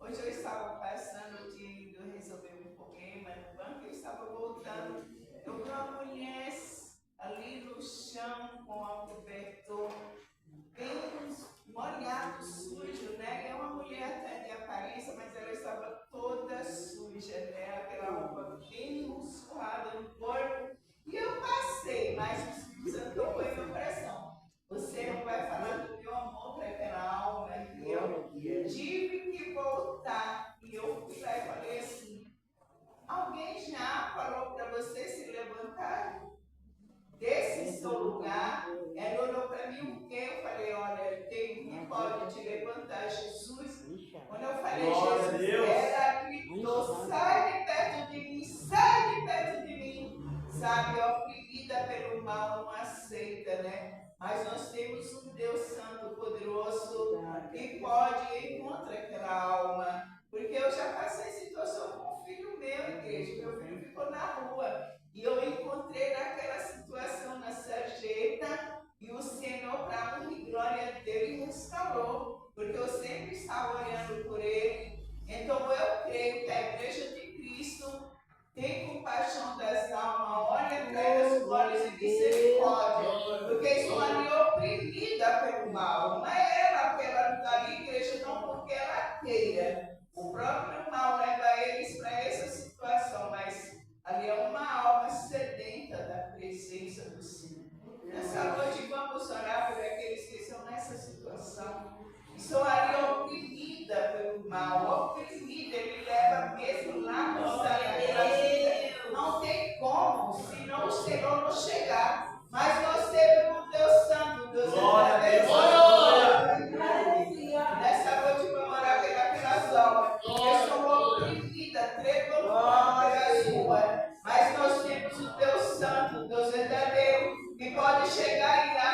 Hoje eu estava passando de resolver um problema no banco, eu estava voltando. Eu vi uma mulher ali no chão com o cobertor bem molhado, sujo, né? É uma mulher até de aparência, mas ela estava toda suja, né? Aquela roupa bem suada no corpo. E eu passei, mas o Espírito Santo tocou em meu coração. Você não vai falar do meu amor para aquela alma, e eu tive que voltar. E eu fui lá e falei assim: alguém já falou para você se levantar desse seu lugar? Ela olhou para mim o quê? Eu falei: olha, quem que pode te levantar? Jesus. Quando eu falei Jesus, ela gritou: sai de perto de mim, sai de perto de mim. Sabe, oprimida pelo mal, não aceita, né? Mas nós temos um Deus Santo, poderoso, que pode encontrar aquela alma. Porque eu já passei situação com um filho meu, igreja. Meu filho ficou na rua. E eu encontrei naquela situação na sarjeta. E o Senhor, para honra e glória dele, restaurou. Porque eu sempre estava olhando por ele. Então eu creio que a igreja de Cristo tem compaixão das almas, olha para elas com olhos de misericórdia, porque estão ali oprimida pelo mal. Não é ela pela ali, igreja, não porque ela queira. O próprio mal leva eles para essa situação, mas ali é uma alma sedenta da presença do Senhor. Nessa noite vamos orar por aqueles que estão nessa situação. Estou ali oprimida pelo mal, oprimida, ele leva mesmo lá no Sagrado. Não tem como, senão o Senhor não chegar. Mas nós temos um Deus Santo, Deus verdadeiro. Nessa noite vamos orar pelas almas que estão oprimidas, tremulando pelas ruas. Mas nós temos o Deus Santo, Deus verdadeiro, que pode chegar e irá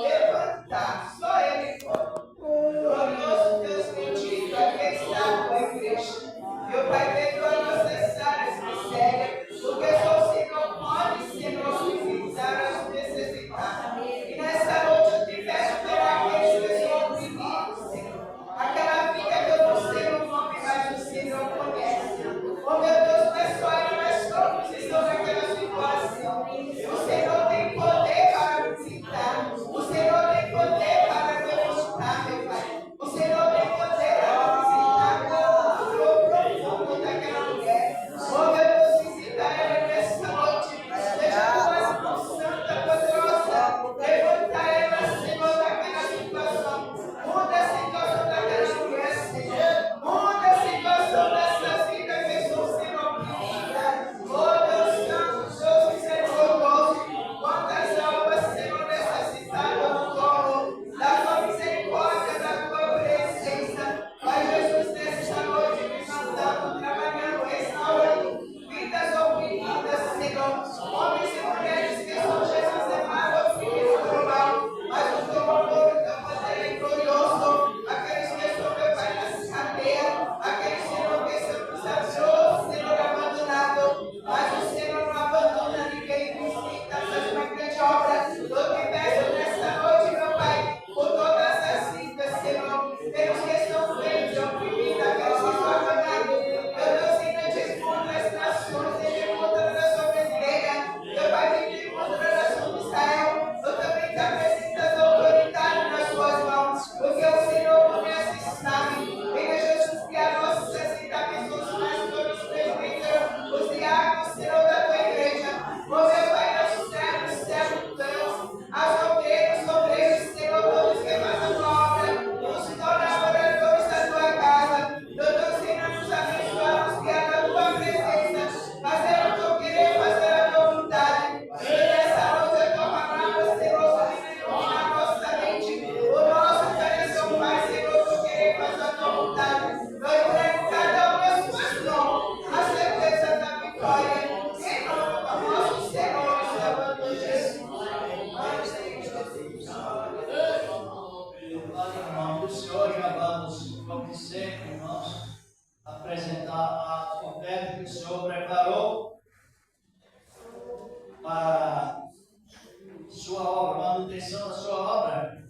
levantar. Só Ele pode. Glorioso Deus bendito, aqui está com a igreja. Meu Pai, perdoa nossas áreas misérias, porque só o Senhor pode, Senhor, visitar as necessidades. E nessa noite eu te peço pela aqueles que são oprimidos, Senhor. Aquela vida que eu não sei o nome, mas o Senhor conhece. Oh meu Deus, não é só eu, mas todos estão naquela situação. O Senhor tem poder para visitar. O Senhor tem poder para glorificar, meu Pai. O Senhor tem poder para visitar o profundo daquela mulher. Oh meu Deus, visita ela nessa noite. Deixa tuas mãos santas, poderosas. Levanta ela, Senhor, daquela situação. Muda a situação daquela mulher, Senhor. Muda a situação dessa vida que estão sendo oprimidas. Oh Deus Santo, Deus misericordioso. Quantas almas, Senhor, necessitadas do colo, da tua misericórdia, da tua presença. Pai Jesus, nesta noite, me mandando, trabalhando, restaurando vidas oprimidas, Senhor. Homens e mulheres que são Jesus amado, oprimidos pelo mal, mas o teu amor, o teu poder é glorioso. Aqueles que estão, meu Pai, nas cadeias, aqueles, Senhor, que estão nos achou, Senhor, abandonado, mas o Senhor não abandona ninguém, visita, faz uma grande obra. Eu te peço nesta noite, meu Pai, por todas as vidas, Senhor, pelos que estão doentes, oprimidos, aqueles que estão abandonados. Meu Deus, ainda te encontra as nações, ele encontra na sua brasileira. Meu Pai, ele encontra na sua Israel. Eu também te apresento as autoridades nas suas mãos, porque o Senhor conhece e sabe. Venha Jesus criar nossos 60 pessoas, mais todos os presbíteros, os diáconos, Senhor, da tua igreja. Oh, meu Pai, nossos servos, Deus, as obreiras, obreiros, Senhor, todos que fazem a tua obra, os colaboradores da tua casa. Meu Deus, Senhor, nos abençoa, nos guia da tua presença, fazer o teu querer, fazer a tua vontade. E nessa noite a tua palavra, Senhor, ilumina a nossa mente, o nosso coração, Pai, Senhor, o teu querer, fazer a tua vontade. Eu entrego cada um das tuas mãos, a certeza da vitória, em nome do nosso Senhor e Salvador Jesus. Em nome do Senhor, já vamos, como sempre, irmãos, apresentar a oferta que o Senhor preparou para sua obra, manutenção da sua obra.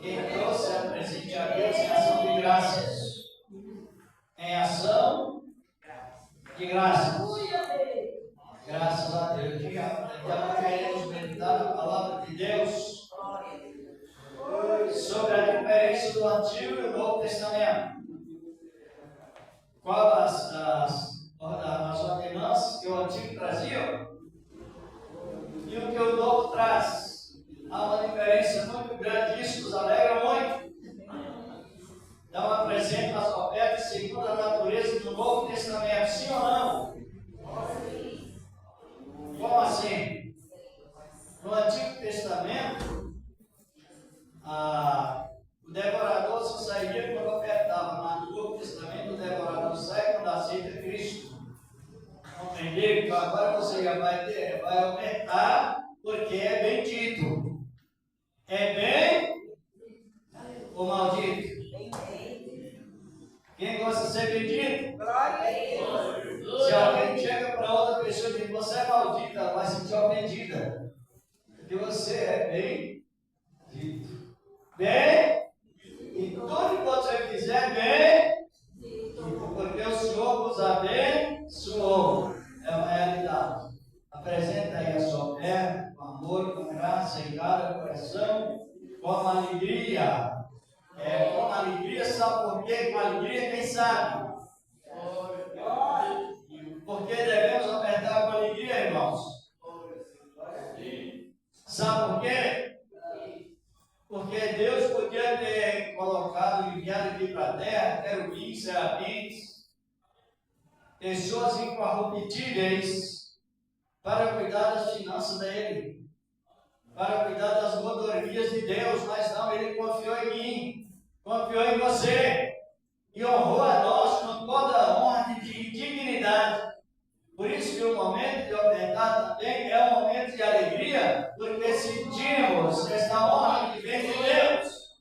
Quem trouxe apresente a Deus em ação de graças. graças. Graças a Deus. Então queremos meditar na palavra de Deus sobre a diferença do Antigo e o Novo Testamento. Qual as ordenanças que o Antigo trazia e o que o Novo traz. Há uma diferença muito grande, isso nos alegra muito. Então apresenta as ofertas segundo a natureza do Novo Testamento, sim ou não? Como assim? No Antigo Testamento, o devorador só sairia quando ofertava. No Novo Testamento, o devorador sai quando aceita Cristo. Compreender? Então agora você já vai aumentar, porque é bendito. É bem ou maldito? Quem gosta de ser bendito? Glória a Deus. Se alguém chega para outra pessoa e diz, você é maldita, ela vai se sentir ofendida. Porque você é bendito. Bem, e tudo que você fizer, bem, porque o Senhor vos abençoou. É uma realidade. Apresenta aí a sua fé, com amor, com graça em cada coração, com alegria. Com alegria, sabe por quê? Com alegria, quem sabe? Porque devemos ofertar com alegria, irmãos. Sabe por quê? Porque Deus podia ter colocado, enviado aqui para a terra, querubins, serafins, pessoas incorruptíveis, para cuidar das finanças dele, para cuidar das mordomias de Deus, mas não, ele confiou em mim, confiou em você, e honrou a nós com toda a honra e dignidade. Por isso que o momento de ofertar também é um momento de alegria, porque sentimos esta honra que vem de Deus.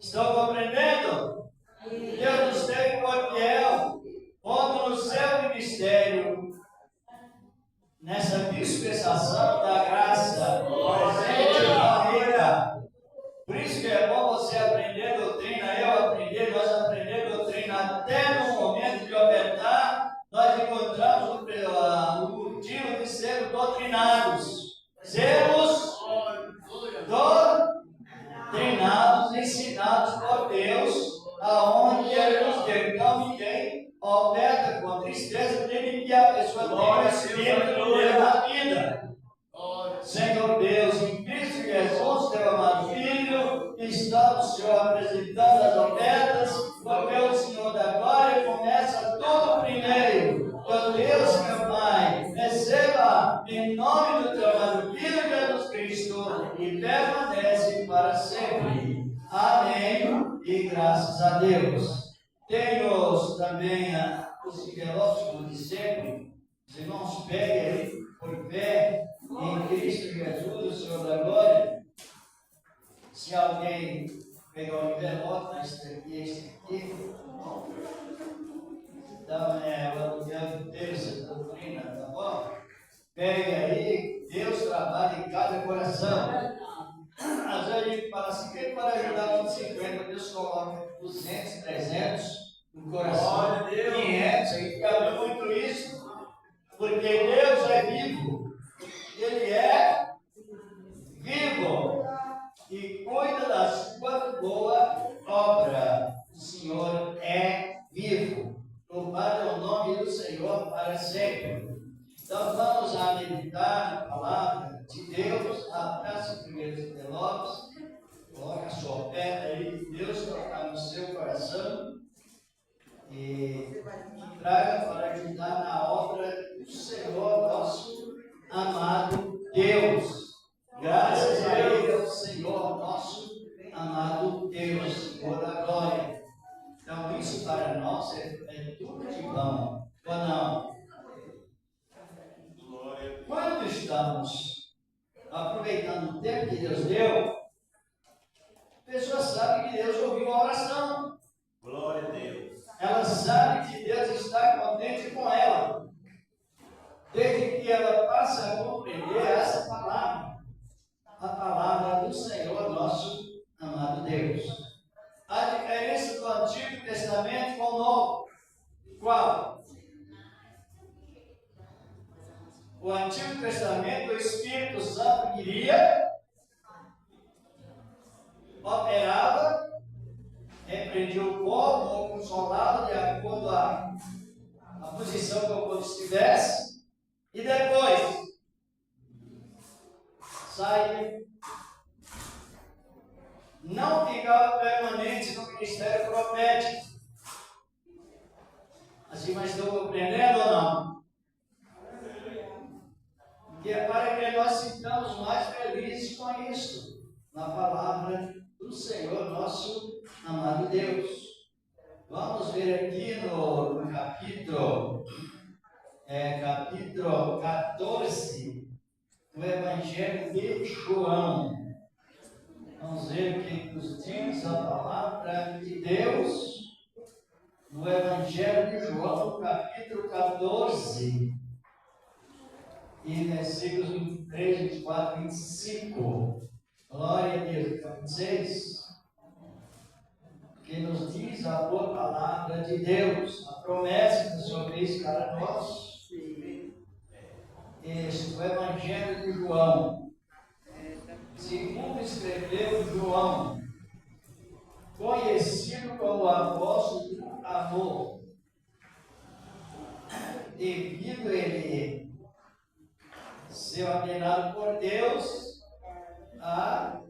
Estão compreendendo? Deus nos tem por fiel, como no seu ministério, nessa dispensação da graça, presente na vida. Por isso que é bom você aprender doutrina, nós aprender doutrina até no momento de ofertar. Nós encontramos o motivo de sermos doutrinados. Sermos doutrinados, ensinados por Deus, aonde Ele nos deu. Então ninguém oferta com tristeza, nem que a pessoa tenha espírito de Deus na vida. Senhor Deus, em Cristo Jesus, teu amado Filho, estamos, Senhor, apresentando as ofertas, porque o Senhor da glória começa tudo primeiro. Ó Deus, meu Pai, receba em nome do teu amado Filho Jesus Cristo e permanece para sempre. Amém. E graças a Deus. Tenho também os envelopes, como de sempre. Os irmãos, peguem aí por fé em Cristo Jesus, o Senhor da glória. Se alguém pegar o envelope, este aqui, então o aluguel de Deus, a doutrina, tá bom? Pegue aí, Deus trabalha em cada coração. Às vezes a gente fala assim, quem para ajudar com 50, Deus coloca 200, 300 no coração, 500, aí fica muito isso, porque Deus é vivo, Ele é vivo e cuida da sua boa obra. O Senhor é vivo. Louvado é o nome do Senhor para sempre. Então vamos a meditar na palavra de Deus. Abraça os primeiros envelopes. Coloca a sua oferta aí. Deus tocar no seu coração. E traga para ajudar na obra do Senhor, nosso amado Deus. Graças a Ele, ao Senhor, nosso amado Deus, Senhor da glória. Então, isso para nós é tudo de bom, ou não? Quando estamos aproveitando o tempo que Deus deu, a pessoa sabe que Deus ouviu a oração. Glória a Deus. Ela sabe que Deus está contente com ela. Desde que ela passe a compreender essa palavra, a palavra do Senhor, nosso amado Deus. A diferença do Antigo Testamento com o Novo. Qual? aprendi o como ou consolá-lo de acordo com a posição que o povo estivesse. E depois, saia. Não ficava permanente no ministério profético. Assim, mas estou compreendendo ou não? Que é para que nós ficamos mais felizes com isso, na palavra do Senhor, nosso amado Deus. Vamos ver aqui no capítulo 14 do Evangelho de João. Vamos ver o que nos diz a palavra de Deus no Evangelho de João, capítulo 14. E versículos 23, 24, 25. Glória a Deus. 26. Que nos diz a boa palavra de Deus, a promessa que o Senhor fez para nós. Este, o Evangelho de João. Segundo escreveu João, conhecido como o apóstolo do amor, devido ele ser ordenado por Deus a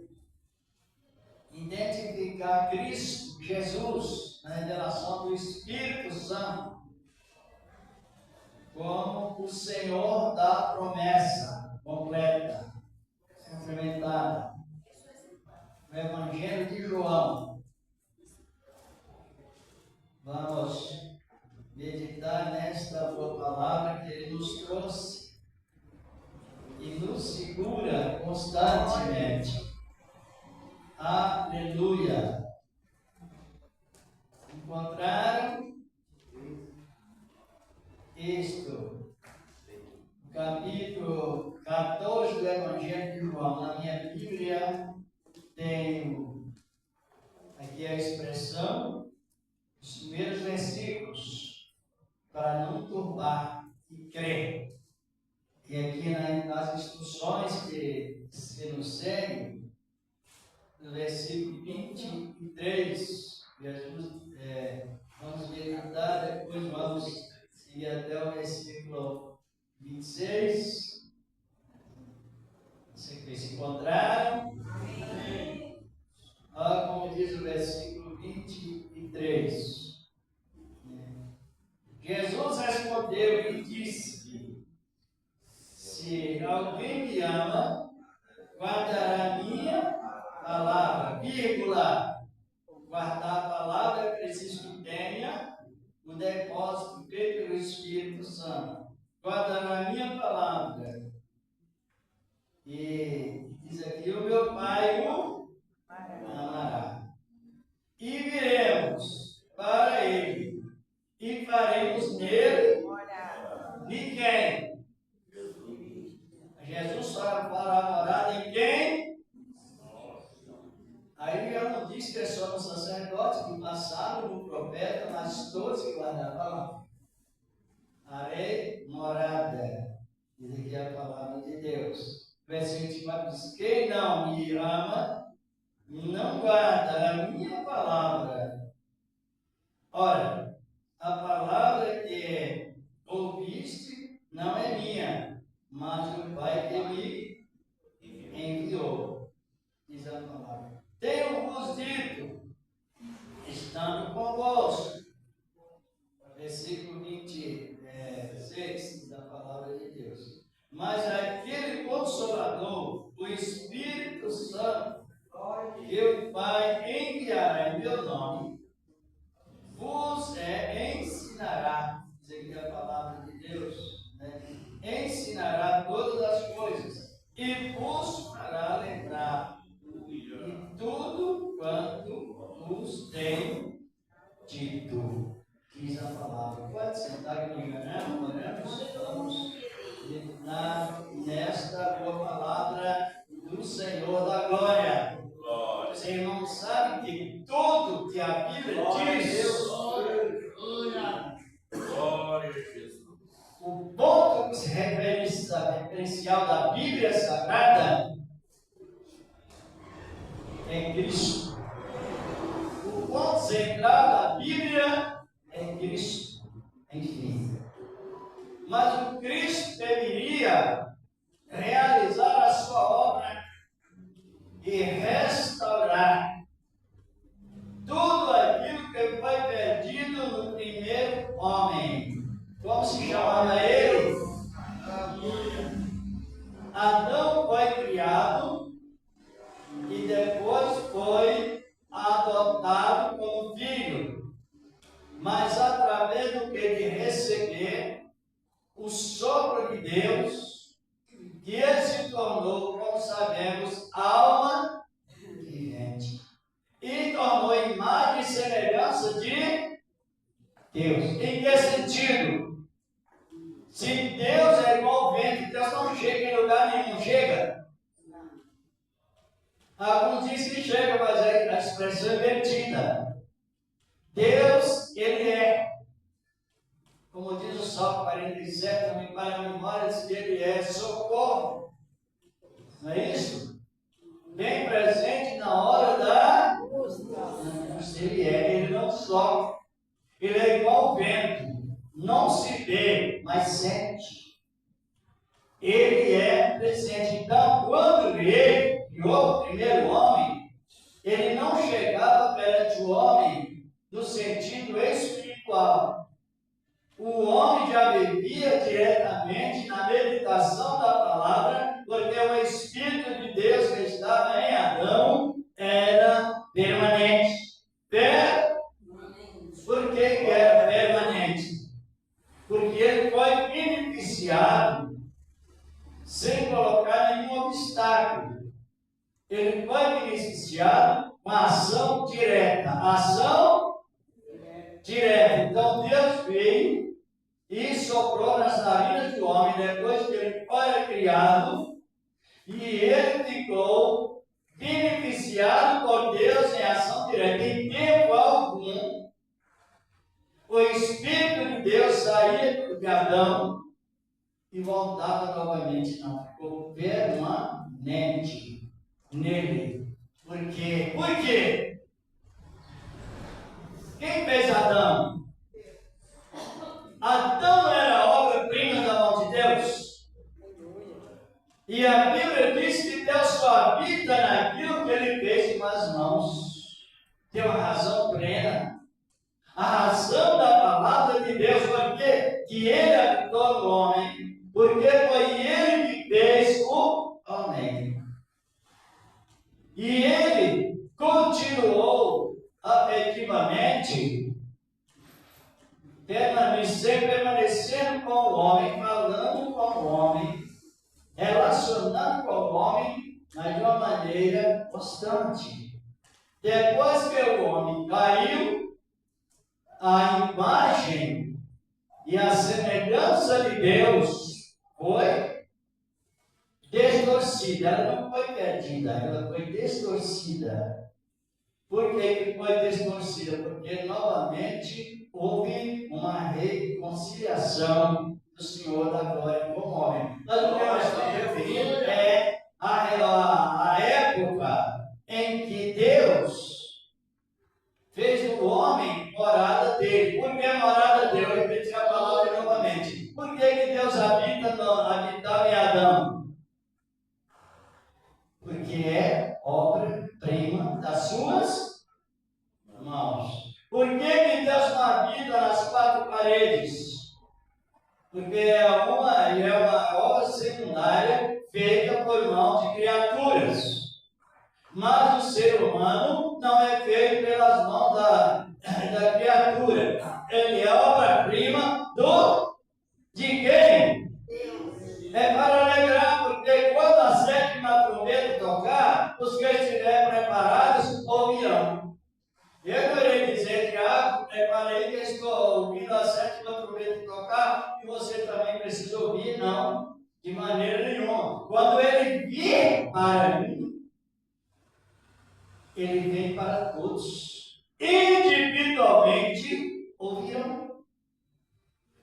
identificar Cristo, Jesus, na revelação do Espírito Santo, como o Senhor da promessa completa, complementada. O Evangelho de João. Vamos meditar nesta boa palavra que ele nos trouxe e nos segura constantemente. Aleluia! Encontraram isto? Capítulo 14 do Evangelho de João. Na minha Bíblia tenho aqui a expressão, os primeiros versículos, para não turbar e crer. E aqui nas instruções que nos seguem, no versículo 23, Jesus, vamos meditar, depois vamos seguir até o versículo 26. Vocês se encontraram? Amém. Olha como diz o versículo 23. Jesus respondeu e disse: se alguém me ama, guardará a minha palavra, vírgula. Guardar a palavra é preciso que tenha o depósito feito pelo Espírito Santo. Guardará a minha palavra. E diz aqui: o meu Pai o amará. E viremos para ele, e faremos nele de quem? Jesus só fará morada em quem? Aí já não diz que é só no sacerdote que passaram, no profeta, mas todos que guardaram a palavra. Farei morada. Diz aqui a palavra de Deus. Versículo 24 diz: quem não me ama, não guarda a minha palavra. Ora, a palavra que ouviste não é minha, mas do Pai que me enviou. Diz a palavra: tenho-vos dito, estando convosco. Versículo 26 da palavra de Deus. Mas aquele Consolador, o Espírito Santo, que o Pai enviará em meu nome, vos ensinará. Diz aqui a palavra de Deus, né? Ensinará todas as coisas e vos fará lembrar de tudo quanto vos tenho dito. Diz a palavra. Pode sentar comigo, né? Oramos. Vamos nesta boa palavra do Senhor da glória. Você não sabe que tudo que a Bíblia diz, o ponto referencial da Bíblia Sagrada é Cristo. O ponto central da Bíblia é Cristo. Enfim. Mas o Cristo deveria realizar a sua obra e restaurar tudo aquilo que foi perdido no primeiro homem. Como se chamava ele? Adão foi criado e depois foi adotado como filho, mas através do que de receber o sopro de Deus, que ele se tornou, como sabemos, alma vivente e tornou imagem e semelhança de Deus. Em que sentido? Se Deus é igual ao vento, Deus não chega em lugar nenhum, chega. Alguns dizem que chega, mas a expressão é invertida. Deus, ele é, como diz o Salmo 47, também para a memória, diz que ele é socorro. Não é isso? Bem presente na hora da angústia. Ele não sofre. Ele é igual ao vento. Não se vê, mas sente. Ele é presente. Então, quando ele criou o primeiro homem, ele não chegava perante o homem no sentido espiritual. O homem já vivia diretamente na meditação da palavra, porque o Espírito de Deus que estava em Adão era permanente. Por que era permanente? Porque ele foi beneficiado sem colocar nenhum obstáculo. Ele foi beneficiado com a ação direta. Ação direta. Então Deus veio e soprou nas narinas do homem depois que ele foi criado, e ele ficou beneficiado por Deus em ação direta. Em tempo algum, o Espírito de Deus saía de Adão e voltava novamente. Não, ficou permanente nele. Por quê? Por quê? Quem fez Adão? Adão era obra-prima da mão de Deus. E a Bíblia diz que Deus só habita naquilo que ele fez com as mãos. Tem uma razão plena. A razão da palavra de Deus foi que ele habitou no homem, porque foi ele que fez o homem. E ele continuou afetivamente permanecendo com o homem, falando com o homem, relacionando com o homem, mas de uma maneira constante. Depois que o homem caiu, a imagem e a semelhança de Deus foi distorcida. Ela não foi perdida, ela foi distorcida. Por que foi distorcida? Porque novamente houve uma reconciliação do Senhor da glória com o homem. Mas o que eu estou referindo é a época em que Deus fez o homem morada dele. Por que morada dele? Eu repeti a palavra novamente. Por que Deus habitava em Adão? Porque é obra-prima das suas mãos. Por que Deus não habita nas quatro paredes? Porque é uma obra secundária feita por mão de criaturas. Mas o ser humano não é feito pelas mãos da criatura. Ele é obra-prima de quem? Deus. É para alegrar, porque quando a sétima trombeta tocar, os que estiverem preparados ouvirão. Eu queria dizer que preparei que estou ouvindo a sétima trombeta tocar, e você também precisa ouvir, não, de maneira nenhuma. Quando ele vir para mim, ele vem para todos. Individualmente ouvirão.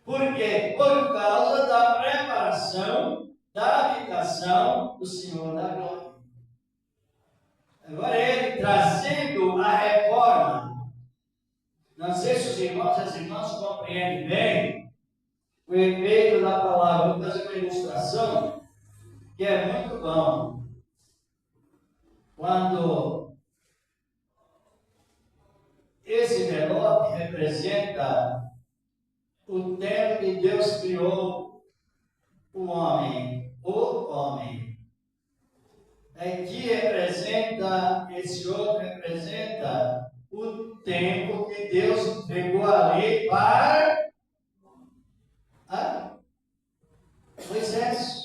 Por quê? Por causa da preparação da habitação do Senhor da glória. Agora ele trazendo a reforma compreende bem o efeito da palavra. Vou fazer uma ilustração que é muito bom. Quando esse envelope representa o tempo que Deus criou o homem. Aqui representa, esse outro representa o tempo que Deus pegou ali para Moisés.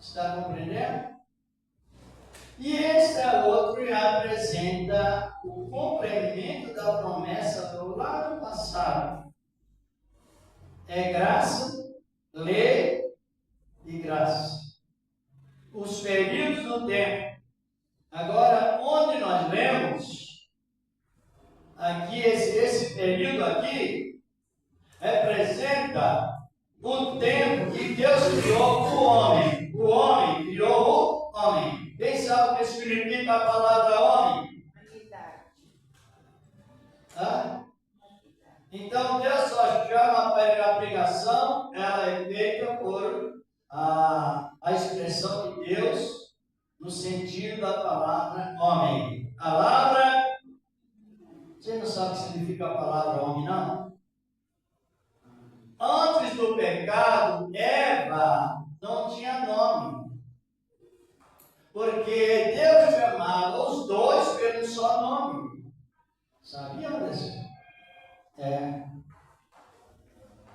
Está compreendendo? E este outro representa o cumprimento da promessa do lado passado. É graça, lei e graça. Os períodos do tempo. Agora, onde nós lemos, aqui, esse período aqui, representa o tempo que Deus criou o homem. O homem criou o homem. Quem sabe o que significa a palavra homem? Então, Deus só chama para a pregação, ela é feita por a expressão de Deus no sentido da palavra homem. A palavra, você não sabe o que significa a palavra homem, não? Antes do pecado, Eva não tinha nome. Porque Deus chamava os dois pelo só nome. Sabiam disso?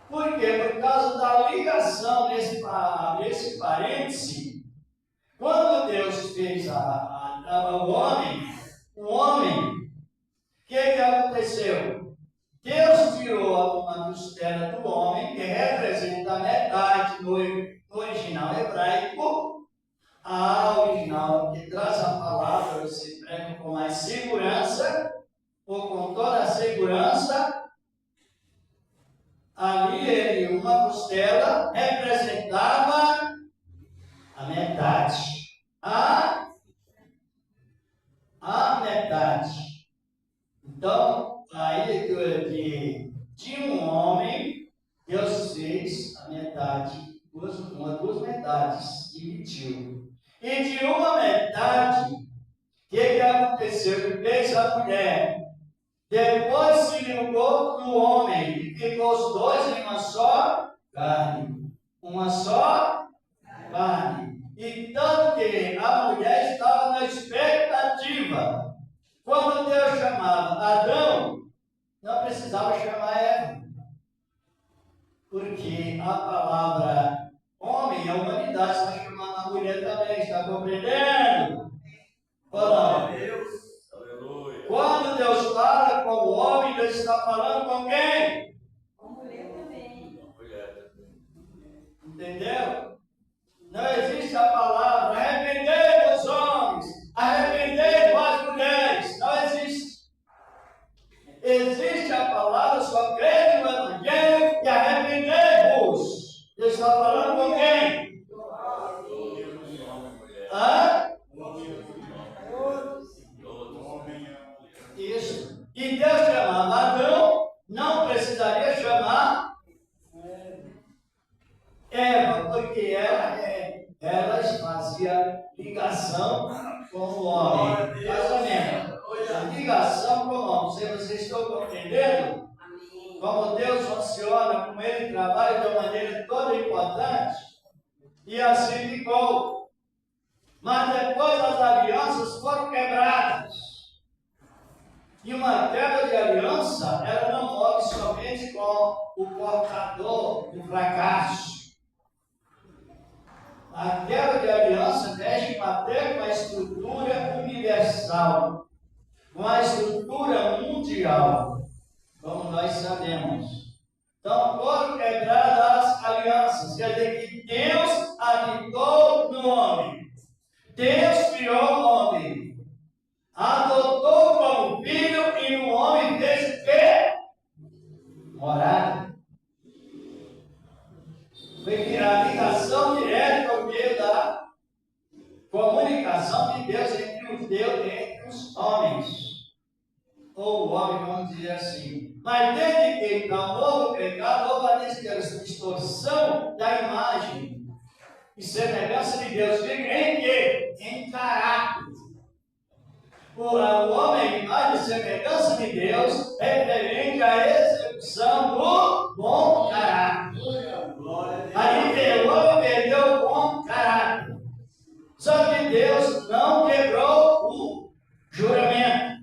Por quê? Por causa da ligação nesse parêntese. Quando Deus fez o homem, o que aconteceu? Deus tirou uma costela do homem, que representa a metade no original hebraico. A original que traz a palavra, você prega com mais segurança, ou com toda a segurança. Ali, uma costela representava a metade. A metade. Então, aí de um homem, Deus fez a metade, duas metades, dividiu. E de uma metade, o que aconteceu? Fez a mulher. Depois se ligou no homem e ficou os dois em uma só carne. Uma só carne. E tanto que a mulher estava na expectativa. Quando Deus chamava Adão, não precisava chamar Eva. Porque a palavra homem, a humanidade está chamando a mulher também. Está compreendendo? Ou não? Quando Deus fala com o homem, Deus está falando com quem? Com a mulher também. Entendeu? Não existe a palavra arrependei-vos, homens, arrependei-vos, as mulheres. Não existe. Existe a palavra, só crede no Evangelho e arrependei-vos. Deus está falando com quem? Isso. E Deus chamava Adão, não precisaria chamar Eva, porque ela fazia ligação com o homem. Casamento. A ligação com o homem. Vocês estão compreendendo? Como Deus funciona, como Ele trabalha de uma maneira toda importante. E assim ficou. Mas depois as alianças foram quebradas. E uma quebra de aliança, ela não morre somente com o portador do fracasso. A quebra de aliança mexe até com a estrutura universal, com a estrutura mundial, como nós sabemos. Então, foram quebradas as alianças, quer dizer que Deus habitou no homem. Deus criou o homem. Adotou como filho e o homem fez o quê? Morada. Foi a ligação direta por meio da comunicação de Deus entre os homens. Ou o homem, vamos dizer assim. Mas desde que então houve o pecado, houve a distorção da imagem e semelhança de Deus. Em quê? Em caráter. O homem, imagem e semelhança de Deus, referente à execução do bom caráter. Aí o homem perdeu o bom caráter. Só que Deus não quebrou o juramento.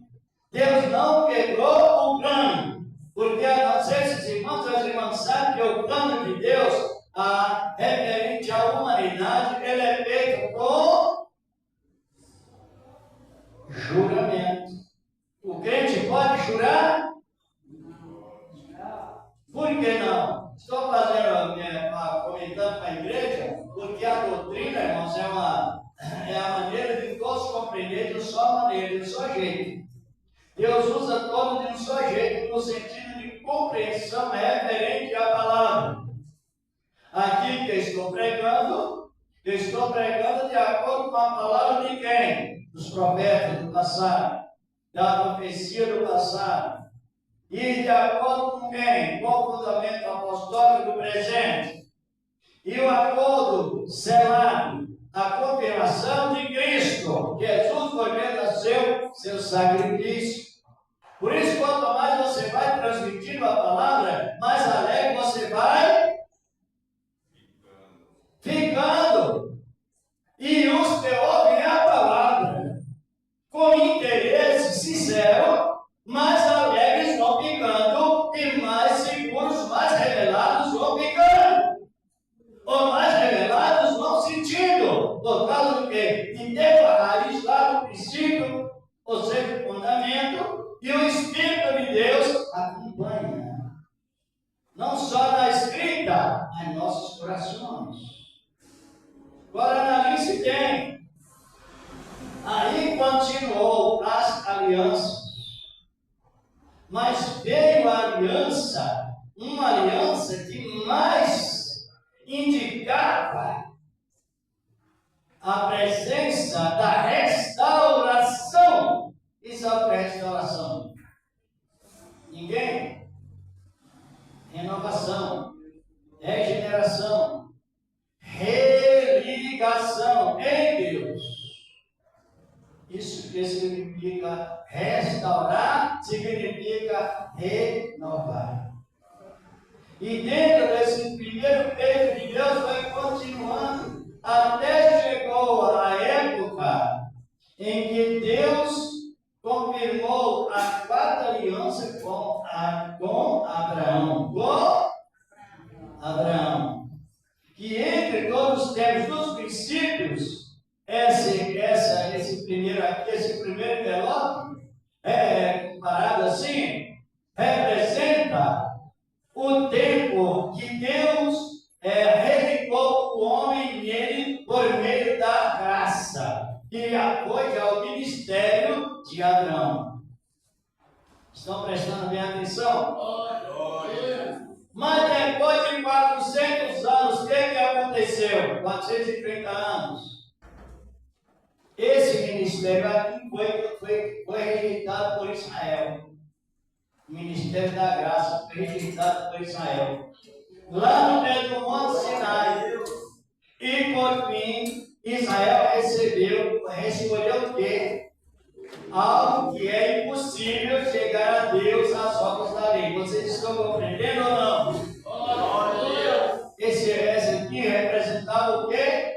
Deus não quebrou o plano. Porque não sei se os irmãos e as irmãs sabem que o plano de Deus, referente à humanidade, ele é feito com juramento. O crente pode jurar? Por que não? Estou comentando com a igreja, porque a doutrina, irmãos, é a maneira de todos compreender de uma só maneira, de um só jeito. Deus usa todo de um só jeito, no sentido de compreensão referente à palavra. Aqui que eu estou pregando de acordo com a palavra de quem? Dos profetas do passado, da profecia do passado. E de acordo com quem? Com o fundamento apostólico do presente. E o acordo selado, a confirmação de Cristo. Jesus foi vendo seu sacrifício. Por isso, quanto mais você vai transmitindo a palavra, mais alegre você vai ficando. E os que ouvem a palavra com interesse sincero, mais alegres vão ficando e mais seguros, mais revelados vão ficando. Ou mais revelados vão sentindo. Por causa do quê? De ter a raiz lá no princípio, ou seja, o fundamento, e o Espírito de Deus acompanha. Não só na escrita, mas em nossos corações. Agora analise bem. Aí continuou as alianças. Mas veio a aliança, uma aliança que mais indicava a presença da restauração. Isso é restauração. Ninguém? Renovação, regeneração, religação em Deus. Isso que significa restaurar, significa renovar. E dentro desse primeiro peito de Deus vai continuando, até chegou a época em que Deus confirmou a quarta aliança com Abraão. Com Abraão. Que entre todos os tempos dos princípios, esse primeiro envelope, comparado assim, representa o tempo que Deus religou o homem nele por meio da graça, que apoia ao ministério de Abraão. Estão prestando bem atenção? Mas depois de 400 anos, o que aconteceu? 430 anos. Esse ministério aqui foi rejeitado por Israel. O ministério da graça foi rejeitado por Israel. Lá no pé do Monte Sinai. E por fim, Israel recebeu o quê? Algo que é impossível chegar a Deus às obras da lei. Vocês estão compreendendo ou não? Esse aqui representava o quê?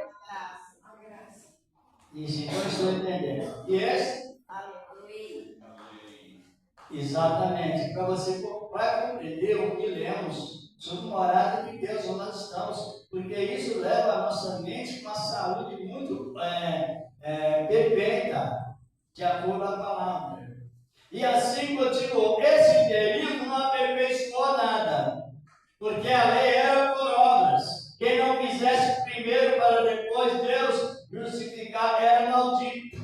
Isso, então estou entendendo. E esse? Exatamente. Para você compreender o que lemos sobre morada de Deus, onde nós estamos. Porque isso leva a nossa mente com uma saúde muito perfeita, de acordo com a palavra. E assim continuou. Esse período não aperfeiçoou nada. Porque a lei era por obras. Quem não fizesse primeiro para depois Deus justificar era maldito.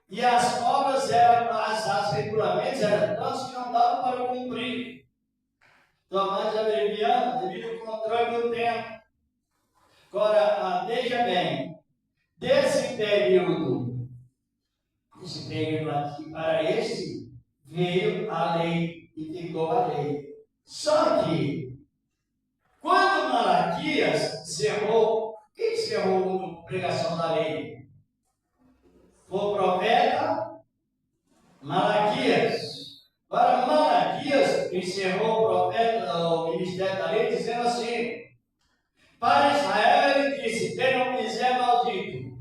E as obras as regulamentos eram tantos que não davam para cumprir. Estou mais abreviando devido ao controle do tempo. Agora, veja bem, desse período aqui para este, veio a lei. e ficou a lei. Só que, quando Malaquias cerrou, quem cerrou a pregação da lei? Foi o profeta Malaquias. Para Malaquias, encerrou o profeta, o ministério da lei, dizendo assim: para Israel ele disse, quem não quiser maldito.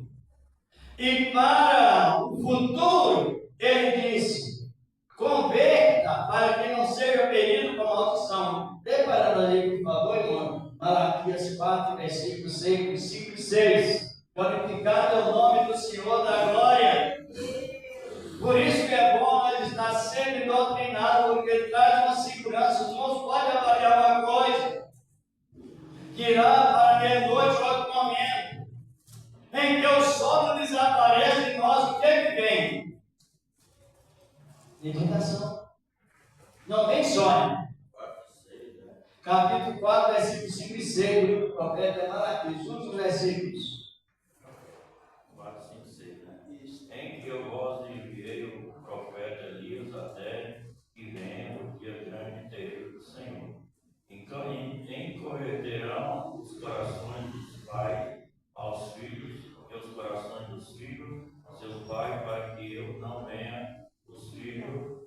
E para o futuro, ele disse, converta para que não seja ferido com maldição. Preparando ali, por favor, irmão. Malaquias 4, versículos 6, 5 e 6. Glorificado é o nome do Senhor da glória. Por isso que é bom nós estar sempre doutrinado, porque traz uma segurança. Os irmãos podem avaliar uma coisa, que irá para meia-noite outro momento, em que o sol não desaparece de nós, o que vem? Meditação. Não vem sonho. Capítulo 4, versículos 5 e 6 do livro do profeta Malaquias, os últimos versículos. 4, 5, 6, né? Isso. Em que eu vos enviei o profeta Elias até que venha o dia grande e terrível do Senhor. Encorreterão os corações dos pais aos filhos, e os corações dos filhos a seus pais, para que eu não venha os filhos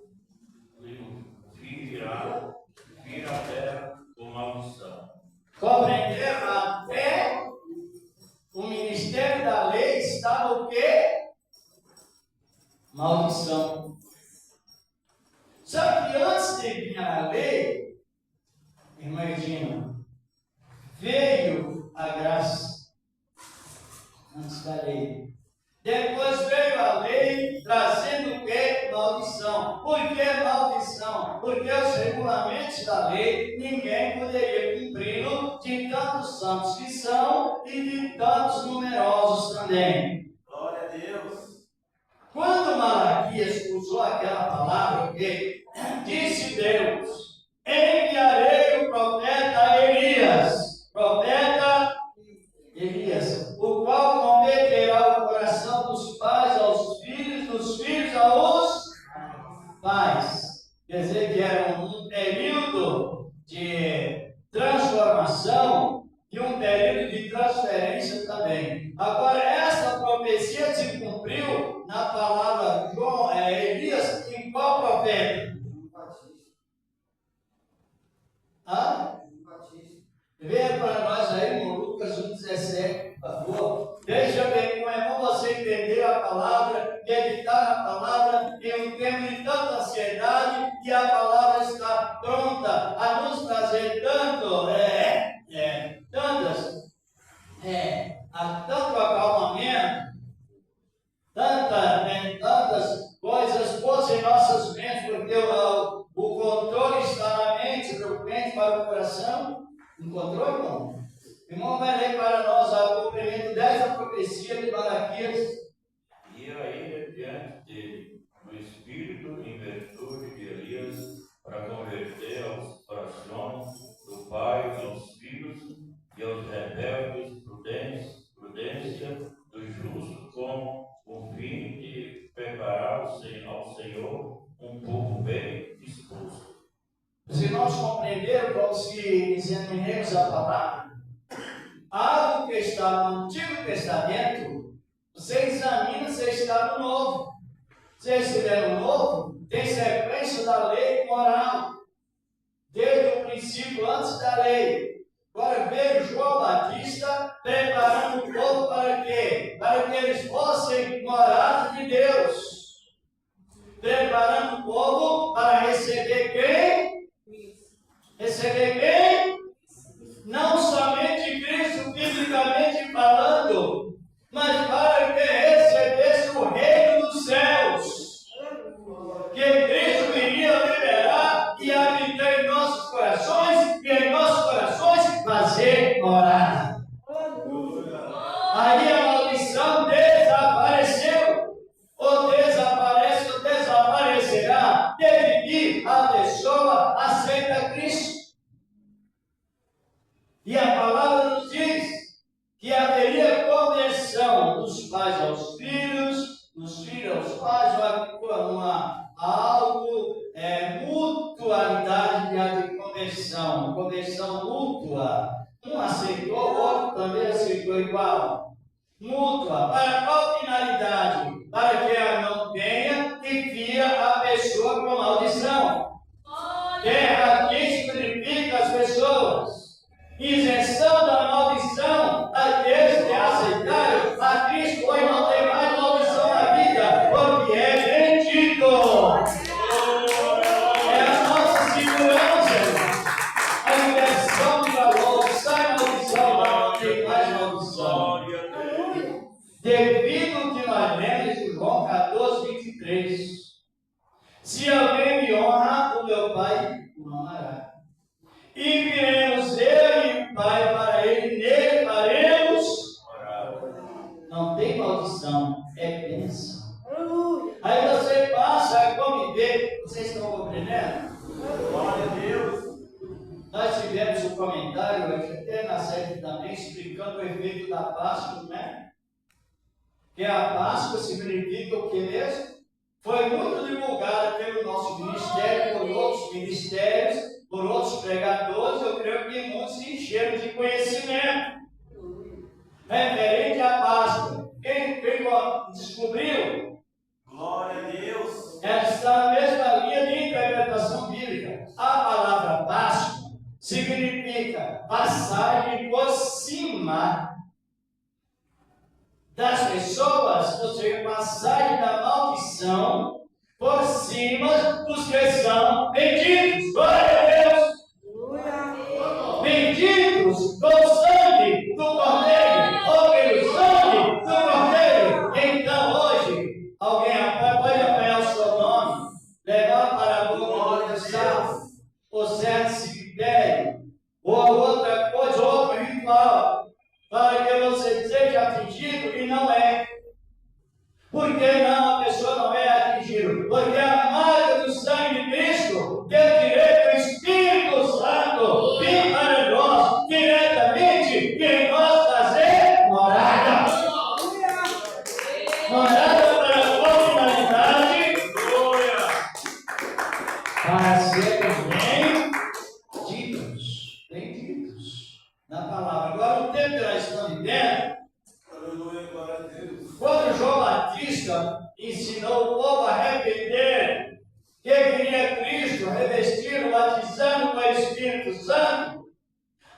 vir a terra com maldição. Compreenderam? Até o ministério da lei estava o quê? Maldição. Só que antes de vir a lei, irmã Edina, veio a graça. Antes da lei. Depois veio a lei trazendo o quê? Maldição. Por que maldição? Porque os regulamentos da lei ninguém poderia cumpri-lo de tantos santos que são e de tantos numerosos também. Glória a Deus. Quando Malaquias usou aquela palavra, que disse Deus, enviarei o profeta Elias, o qual converterá o coração dos pais aos filhos, dos filhos aos pais. Quer dizer que era um período de transformação e um período de transferência também. Agora, essa profecia se cumpriu na palavra Elias, em qual profeta? Venha para nós aí, no Lucas 1,17, por favor. Veja bem como é bom você entender a palavra, meditar na palavra em um tempo de tanta ansiedade, e a palavra está pronta a nos trazer tanto acalmamento, tantas coisas boas em nossas mentes, porque o controle está na mente, do mente para o coração. Encontrou, irmão? O irmão vai ler para nós o cumprimento dessa profecia de Malaquias. E aí, diante dele, o Espírito, em virtude de Elias, para converter aos corações do pai aos filhos e aos rebeldes prudência do justo, com o fim de preparar ao Senhor um povo bem disposto. Os irmãos compreenderam como se examinemos a palavra? Algo que está no Antigo Testamento, você examina se está no Novo. Se estiver no Novo, tem sequência da lei moral, desde o princípio, antes da lei. Agora veio João Batista preparando o povo para quê? Para que eles fossem morados de Deus. Preparando o povo para receber quem? Receber quem? Não somente Cristo, biblicamente falando, mas para que recebesse o reino dos céus, que Cristo iria liberar e habitar em nossos corações, e em nossos corações fazer morada. Aí a maldição desapareceu. autoridade para que ela não tenha e vira a pessoa com maldição. Terra aqui significa as pessoas. Isenção da maldição, aqueles que aceitaram a Cristo hoje não tem mais maldição na vida, porque é bendito. É a nossa segurança. A libertação de valor, sai maldição, não tem mais maldição. Devido ao que nós lemos em João 14, 23. Se alguém me honra, o meu Pai o honrará. E viremos eu e o Pai para ele, nele faremos. Não tem maldição, é bênção. Aí você passa a conviver, vocês estão compreendendo? Glória a Deus. Nós tivemos um comentário hoje, até na série também, explicando o efeito da Páscoa, né? Que a Páscoa significa o que mesmo? Foi muito divulgada pelo nosso ministério, por outros ministérios, por outros pregadores. Eu creio que muitos se encheram de conhecimento referente à Páscoa. Quem descobriu? Glória a Deus. Ela está na mesma linha de interpretação bíblica. A palavra Páscoa significa passagem por cima das pessoas, ou seja, passagem da maldição por cima dos que são benditos. Glória a Deus! Benditos com o sangue do Cordeiro, ou pelo sangue do Cordeiro. Então, hoje, alguém pode apanhar o seu nome, levar para a boca do sal, ou certo cemitério, ou outra coisa, outro ritual, para que você seja atingido e não é. Por que não a pessoa não é atingida? Porque a marca do sangue de Cristo deu direito ao Espírito Santo vir para nós diretamente e em nós fazer morada. Morada para a finalidade, para sermos benditos na palavra. Agora, o tempo que nós estamos vivendo, quando João Batista ensinou o povo a arrepender, que viria Cristo revestido, batizando com o Espírito Santo,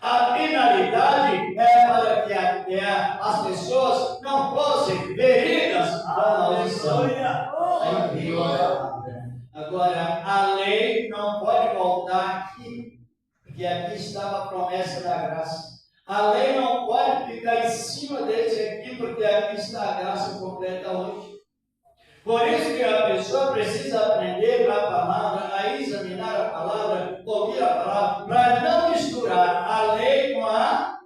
a finalidade é para que as pessoas não fossem feridas da maldição. Aí veio a palavra. Agora, a lei não pode voltar aqui, porque aqui estava a promessa da graça. A lei não pode ficar em cima desse aqui, porque aqui está a graça completa hoje. Por isso que a pessoa precisa aprender a palavra, a examinar a palavra, ouvir a palavra, para não misturar a lei com a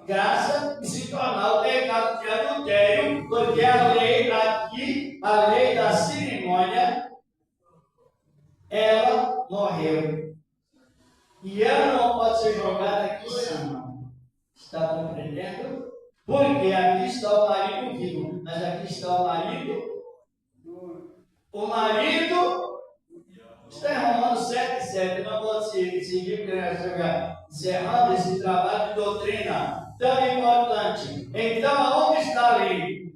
graça e se tornar o pecado de adultério, porque a lei aqui, a lei da cerimônia, ela morreu. E ela não pode ser jogada aqui em cima. Está compreendendo? Porque aqui está o marido vivo, mas aqui está o marido. O marido está em Romanos 7,7. Eu não vou seguir, porque nós estamos encerrando esse trabalho de doutrina tão importante. Então, aonde está a lei?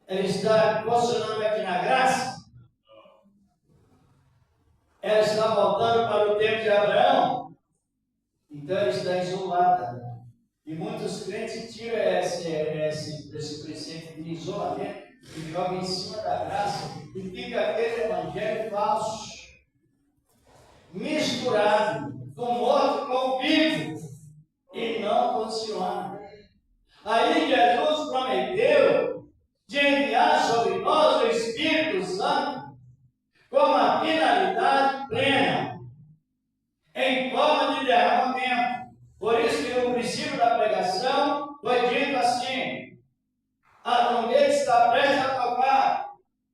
Ela está funcionando aqui na graça? Ela está voltando para o tempo de Abraão? Então, ela está isolada. E muitos crentes tiram esse preceito de isolamento e jogam em cima da graça e fica aquele evangelho falso, misturado, do morto com o vivo, e não funciona. Aí Jesus prometeu de enviar sobre nós o Espírito Santo com a finalidade plena, em forma de derramamento. Por isso que no princípio da pregação foi dito assim: a trombeta está prestes a tocar.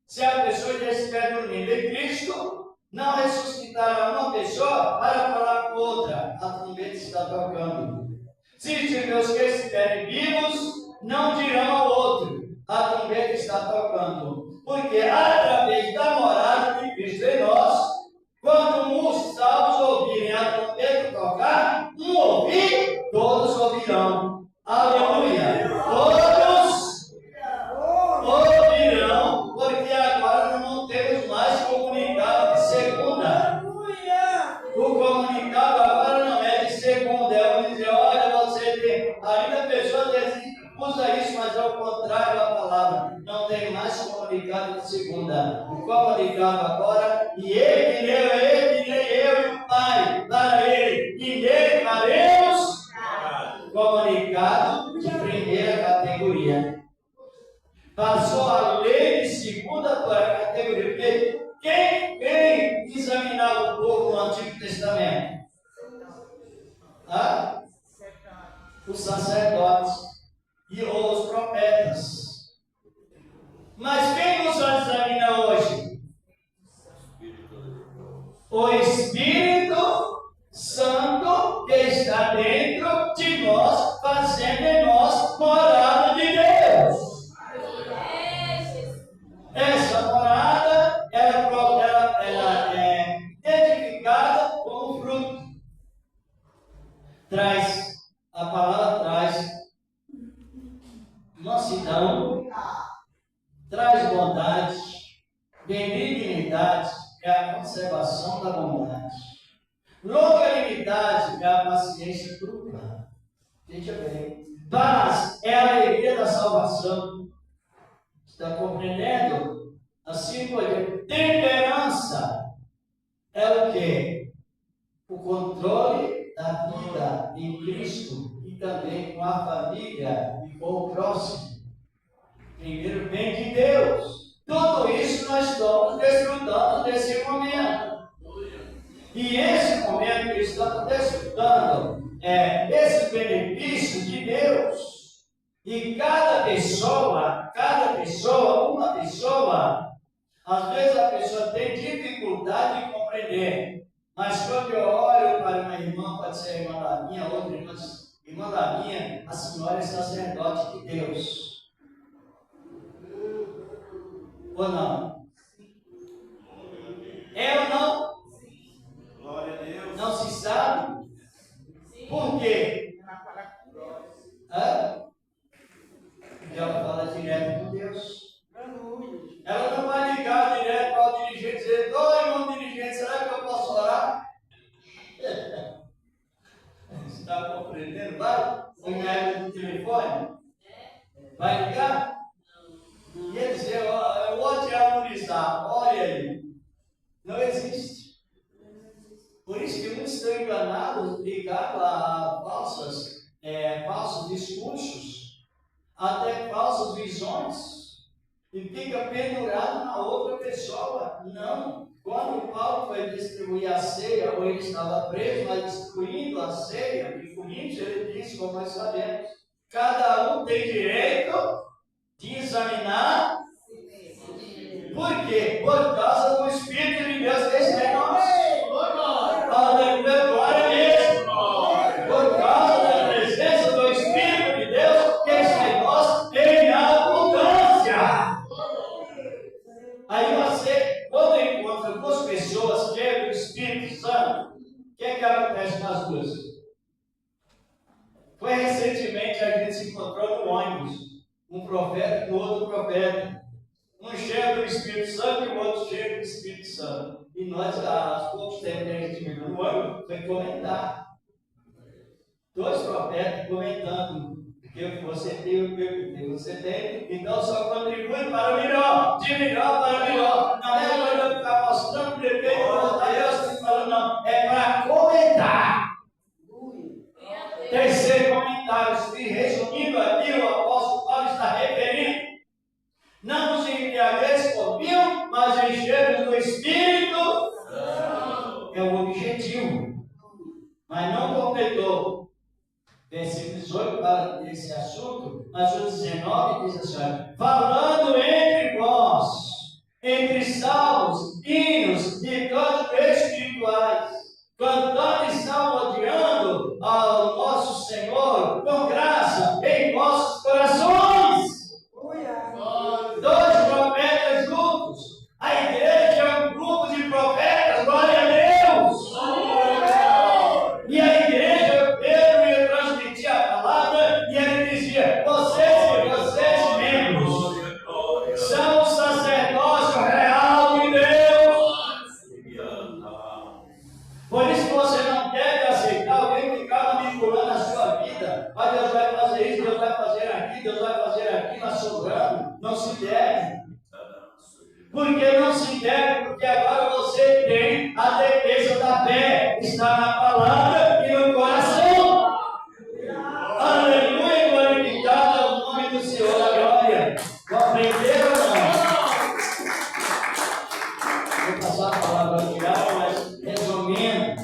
Se a pessoa já estiver dormindo em Cristo, não ressuscitará uma pessoa para falar com outra. A trombeta está tocando. Se os que estiverem vivos, não dirão ao outro: a trombeta está tocando. Porque através da morada de Cristo em nós, quando os salvos ouvirem a trombeta tocar, um ouvir, todos ouvirão. Aleluia! Todos ouvirão. comunicado de segunda. O comunicado agora, e ele direi eu e o Pai, para ele, e nele faremos comunicado de primeira categoria. Passou a lei de segunda categoria, porque quem examinava um pouco no Antigo Testamento? Os sacerdotes e os profetas. Mas quem nos examina hoje? O Espírito Santo que está dentro de nós, fazendo em nós morada de Deus. Essa morada ela é edificada com o fruto. A palavra traz mansidão, traz bondade, benignidade é a conservação da bondade. Longanimidade é a paciência trupla. Veja bem. Paz é a alegria da salvação. Está compreendendo? Assim como temperança é o quê? O controle da vida em Cristo e também com a família e com o próximo. Primeiro vem de Deus. Tudo isso nós estamos desfrutando desse momento. E esse momento que estamos desfrutando é esse benefício de Deus. E cada pessoa, uma pessoa, às vezes a pessoa tem dificuldade de compreender. Mas quando eu olho para uma irmã, pode ser a irmã da minha, outra irmã da minha, a senhora é sacerdote de Deus. Ou não? É ou não? Glória a Deus. Não se sabe? Por quê? Ela fala direto com Deus. Ela não vai ligar direto para o dirigente e dizer: ô irmão dirigente, será que eu posso orar? Você está compreendendo? Vai? Põe a ela no telefone? Vai ligar? E ele dizer: eu vou te harmonizar, olha aí. Não existe. Por isso que muitos estão enganados, ligados a falsos discursos, até falsas visões, e fica pendurado na outra pessoa. Não. Quando Paulo foi distribuir a ceia, ou ele estava preso, mas distribuindo a ceia, em Coríntios ele disse, como nós sabemos, cada um tem direito de examinar. Por quê? Por causa do Espírito de Deus que está em nós. Glória a Deus. Por causa da presença do Espírito de Deus que está em nós em abundância. Aí você, quando encontra duas pessoas cheias do Espírito Santo, o que acontece nas duas? Foi recentemente a gente se encontrou no ônibus, um profeta e o outro profeta. Um cheio do Espírito Santo e o outro cheio do Espírito Santo. E nós, há poucos tempos que a gente viu no ônibus, foi comentar. Dois profetas comentando que você tem o que você tem, então só contribui para o melhor, de melhor para melhor. Não é para ficar mostrando o defeito do outro, eu falando, não, é para comentar. Terceiro comentário, resumindo aqui, o apóstolo Paulo está referindo: não nos embriagueis com vinho, mas enchemos do Espírito. É o objetivo. Mas não completou. Versículo 18 fala desse assunto, mas o 19 diz assim: falando entre vós, entre salmos, hinos e cantos espirituais, cantando e salmodiando ao nosso Senhor com graça em vossos corações. Dois profetas juntos. A igreja é um grupo de profetas, glória a Deus. E a igreja, Pedro ia transmitir a palavra e ele dizia: vocês membros, Porque não se deve, porque agora você tem a defesa da fé, está na palavra e no coração. Aleluia, glorificado é o nome do Senhor da glória. Compreenderam ou não? Vou passar a palavra ao diabo, mas resumindo.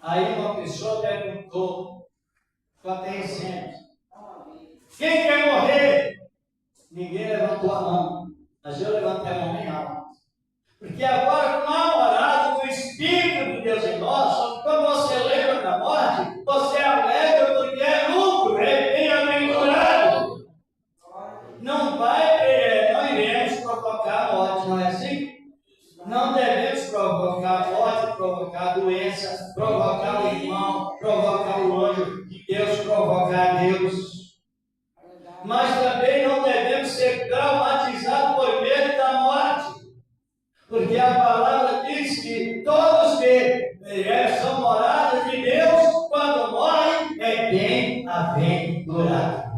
Aí uma pessoa perguntou, estou até recente, quem quer morrer? Ninguém levantou a mão, mas eu levantei a mão bem alto. Porque agora, com a morada do Espírito de Deus em nós, quando você lembra da morte, você é alegra porque é lucro, é bem-aventurado. Não iremos provocar a morte, não é assim? Não devemos provocar a morte, provocar a doença, provocar o irmão, provocar o anjo de Deus, provocar a Deus. Mas também não devemos ser traumatizados por medo da morte. Porque a palavra diz que todos que são moradas de Deus, quando morrem, é bem-aventurado.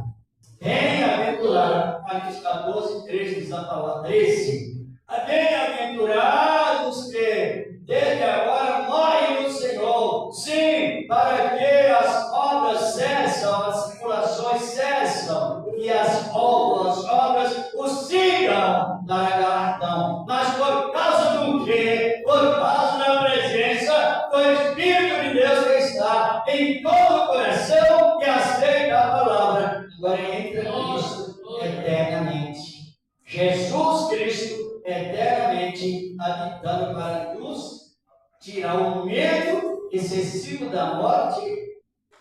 Bem-aventurado. Apocalipse 14, 13 diz a palavra 13. Bem-aventurados que desde agora morrem no Senhor. Sim, para que as obras cessam, as tribulações cessam, e as boas obras os sigam para galardão. Mas por causa do quê? Por causa da presença do Espírito de Deus que está em todo o coração que aceita a palavra. Agora entra Cristo eternamente. Jesus Cristo eternamente habitando para nos tirar o medo excessivo da morte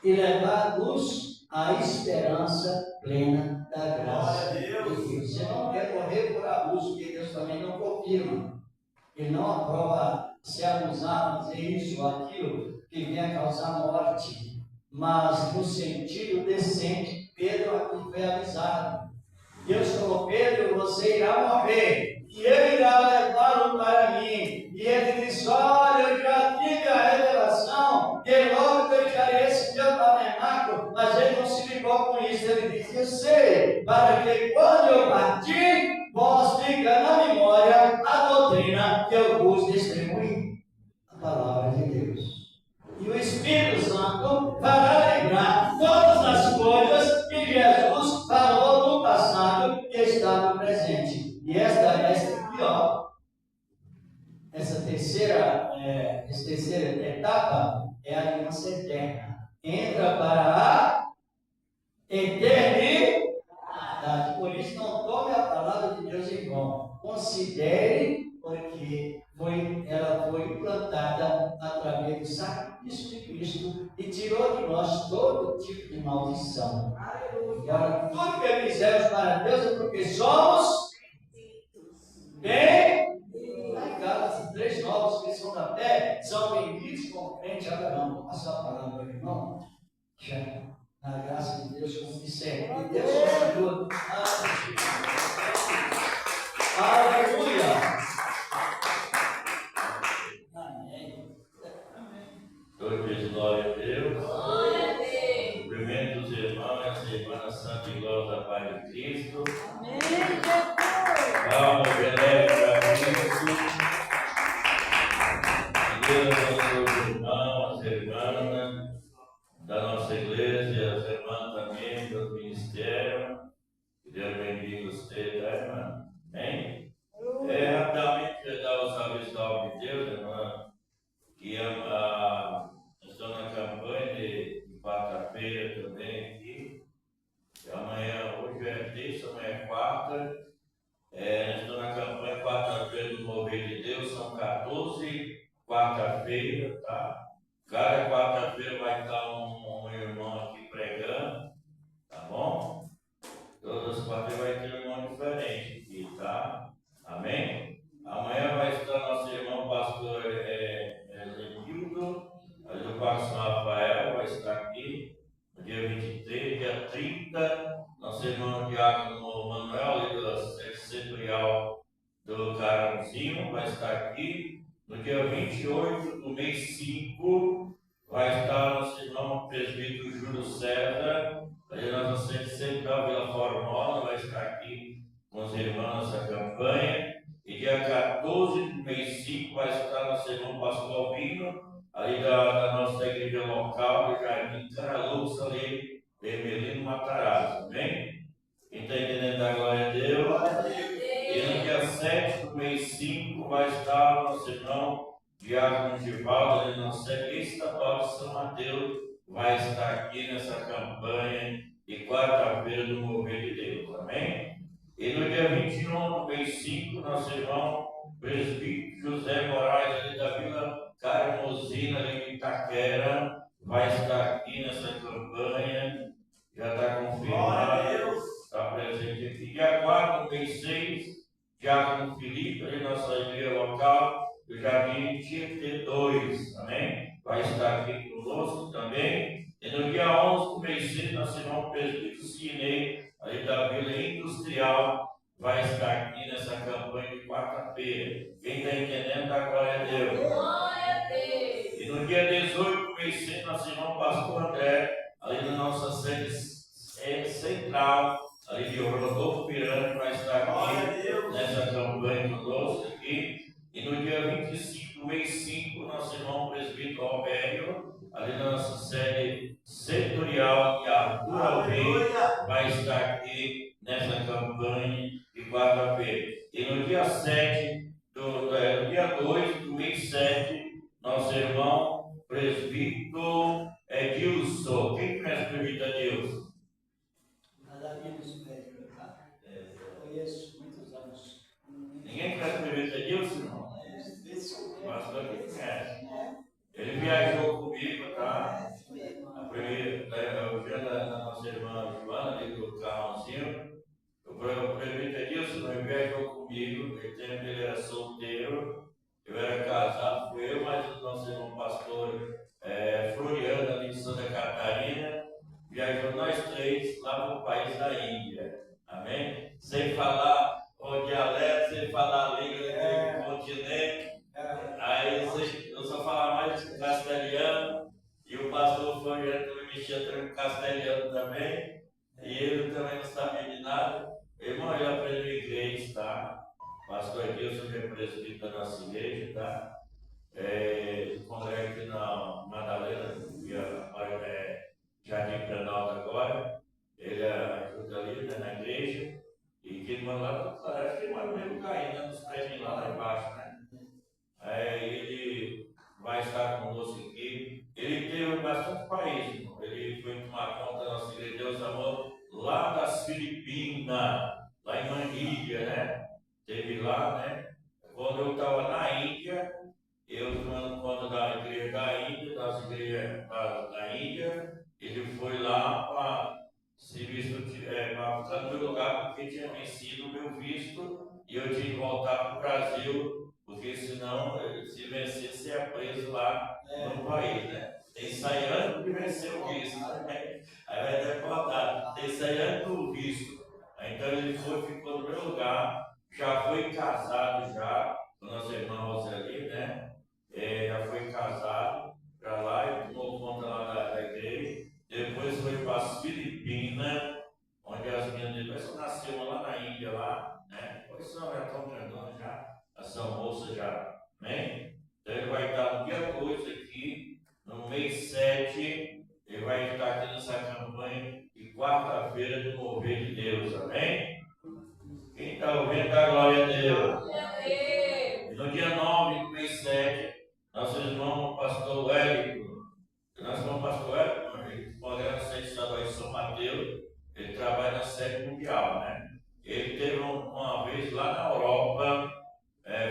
e levar-nos à esperança plena da graça de Deus. Você não quer morrer por abuso, que Deus também não confirma. Ele não aprova se abusar, fazer isso ou aquilo que venha causar morte, mas no sentido decente. Pedro aqui foi avisado. Deus falou: Pedro, você irá morrer, e ele irá levá-lo para mim. E ele disse: olha, eu já tive a revelação, que logo deixarei esse teu tabernáculo. Mas ele não se ligou com isso. Ele disse: eu sei, para que quando eu partir, vós fica na memória a doutrina que eu vos distribuí. A palavra de Deus. E o Espírito Santo fará lembrar todas as coisas que Jesus falou no passado e está no presente. E esta aqui, ó, essa terceira etapa é a aliança eterna. Entra para a eternidade. Por isso, não tome a palavra de Deus em vão. Considere, porque ela foi implantada através do sacrifício de Cristo e tirou de nós todo tipo de maldição. Agora, tudo que fizemos para Deus é porque somos bem. Lá em Gálatas 3:9, que são da fé, são benditos com crente Abraão. Vou passar a palavra ao irmão. Já, na graça de Deus, como disser. E Deus nos ajuda. Aleluia. Todos glória a Deus. Cumprimento os irmãos e irmãs Santa e Glória da Paz de Cristo. Amém, Jesus. Calma, benéfica para Cristo. Deus abençoe os irmãos, as irmãs da nossa igreja, as irmãs também do ministério. Que Deus bendiga você, tá, irmã? Amém? Rapidamente, dar os avisos da obra de Deus, irmã, que estou na campanha de quarta-feira também aqui. E amanhã, hoje é terça, amanhã é quarta. Estou na campanha quarta-feira do Mover de Deus, são 14 quarta-feira, tá? Cada quarta-feira vai estar um irmão aqui pregando, tá bom? Todas as quarta-feiras vai ter um irmão diferente aqui, tá? Amém? Amanhã vai estar nosso irmão pastor Zenildo, o pastor Rafael vai estar aqui no dia 23, dia 30, nosso irmão Diácono Manuel, do setorial do Caranzinho, vai estar aqui. No dia 28 do mês 5, vai estar nosso irmão presbítero Júlio César, da nossa Central Vila Formosa, vai estar aqui com os os irmãos nessa campanha. E dia 14 do mês 5 vai estar nosso irmão Pastor Albino, ali da nossa igreja local, do Jardim Caralux, ali, Vermelhinho Matarazzo, amém? Quem está entendendo da glória a Deus? Glória a Deus. E no dia 7 do mês 5 vai estar o nosso irmão Diácono Givaldo, ali na sede estadual de São Mateus, vai estar aqui nessa campanha de quarta-feira do Mover de Deus, amém? E no dia 21 do mês 5, nosso irmão presbítero José Moraes, ali da Vila Carmosina, ali de Itaquera, vai estar aqui nessa campanha, já está Glória a confirmado, Deus. está presente aqui. Dia 4 do mês 6, Diácono Felipe, ali nossa igreja local, do Jardim Tietê 2, amém? Vai estar aqui conosco também. E no dia 11 do mês 6, nosso irmão presbítero Cinei, ali da Vila Industrial, vai estar aqui nessa campanha de quarta-feira. Quem está entendendo, dá glória a Deus. Glória a Deus. E no dia 18 do mês 6, nosso irmão Pastor André, ali na nossa sede central, ali de Rodolfo Pirani, vai estar Glória a aqui Deus. nessa campanha conosco aqui. E no dia 25 do mês 5, nosso irmão presbítero Alvério, ali na nossa sede setorial de Arthur Alveio, Aleluia. vai estar aqui nessa campanha de quarta-feira. E no dia 7, no dia 2 do mês 7, nosso irmão presbítero Edilson. Quem conhece o presbítero Edilson? Maravilhoso, médico, tá? Conheço muitos anos. Ninguém conhece o presbítero Edilson, irmão? Desse Pastor que conhece. Ele viajou comigo, tá? A primeira, eu vi na nossa irmã Joana, ali do carrãozinho. O presbítero Edilson não viajou comigo, ele era solteiro, eu era casado, fui eu, mas o nosso irmão pastor Floriano, ali de Santa Catarina, viajou nós três lá para o país da Índia, amém? Sem falar o dialeto, sem falar a língua daquele continente, aí eu só falava mais castelhano, e o pastor Floriano também mexia também castelhano também, e ele também não sabia de nada. Irmão, ele aprendeu inglês, tá? Pastor Edilson, que é presbítero da nossa igreja, tá? Congrega aqui na Madalena, Jardim Planalto agora. Ele ajuda ali, né, na igreja. E que ele manda lá, acho que ele manda no mesmo lugar ainda, nos prédios lá embaixo, né? Ele vai estar conosco aqui. Ele teve bastante países, irmão. Ele foi tomar conta da nossa igreja, Deus amou, lá das Filipinas, lá em Manilha, né? Teve lá, né? Quando eu estava na Índia, eu tomando conta da igreja da Índia, das igrejas da Índia, ele foi lá para se visto, para ficar no meu lugar, porque tinha vencido o meu visto e eu tinha que voltar para o Brasil, porque senão, se vencesse, ia preso lá no país, né? Tem que sair antes de vencer o visto, né? Aí vai deportar, tem que sair antes do visto. Então ele ficou no meu lugar, já foi casado já, com nossa irmã Roseli, né? Já foi casado para lá e tomou conta lá da igreja. Depois foi para as Filipinas, onde as minhas irmãs nasceram lá na Índia, lá, né? Pois são, já estão grandões já, são moças já, amém? Então ele vai estar no dia 2 aqui, no mês 7, ele vai estar aqui nessa campanha de quarta-feira do Mover de Deus, amém? Quem está ouvindo, dá glória a Deus. E no dia 9 do mês 7, nosso irmão pastor Wellington, nosso irmão pastor Wellington, ele coordena a sede estadual de São Mateus, ele trabalha na sede mundial, né? Ele teve uma vez lá na Europa,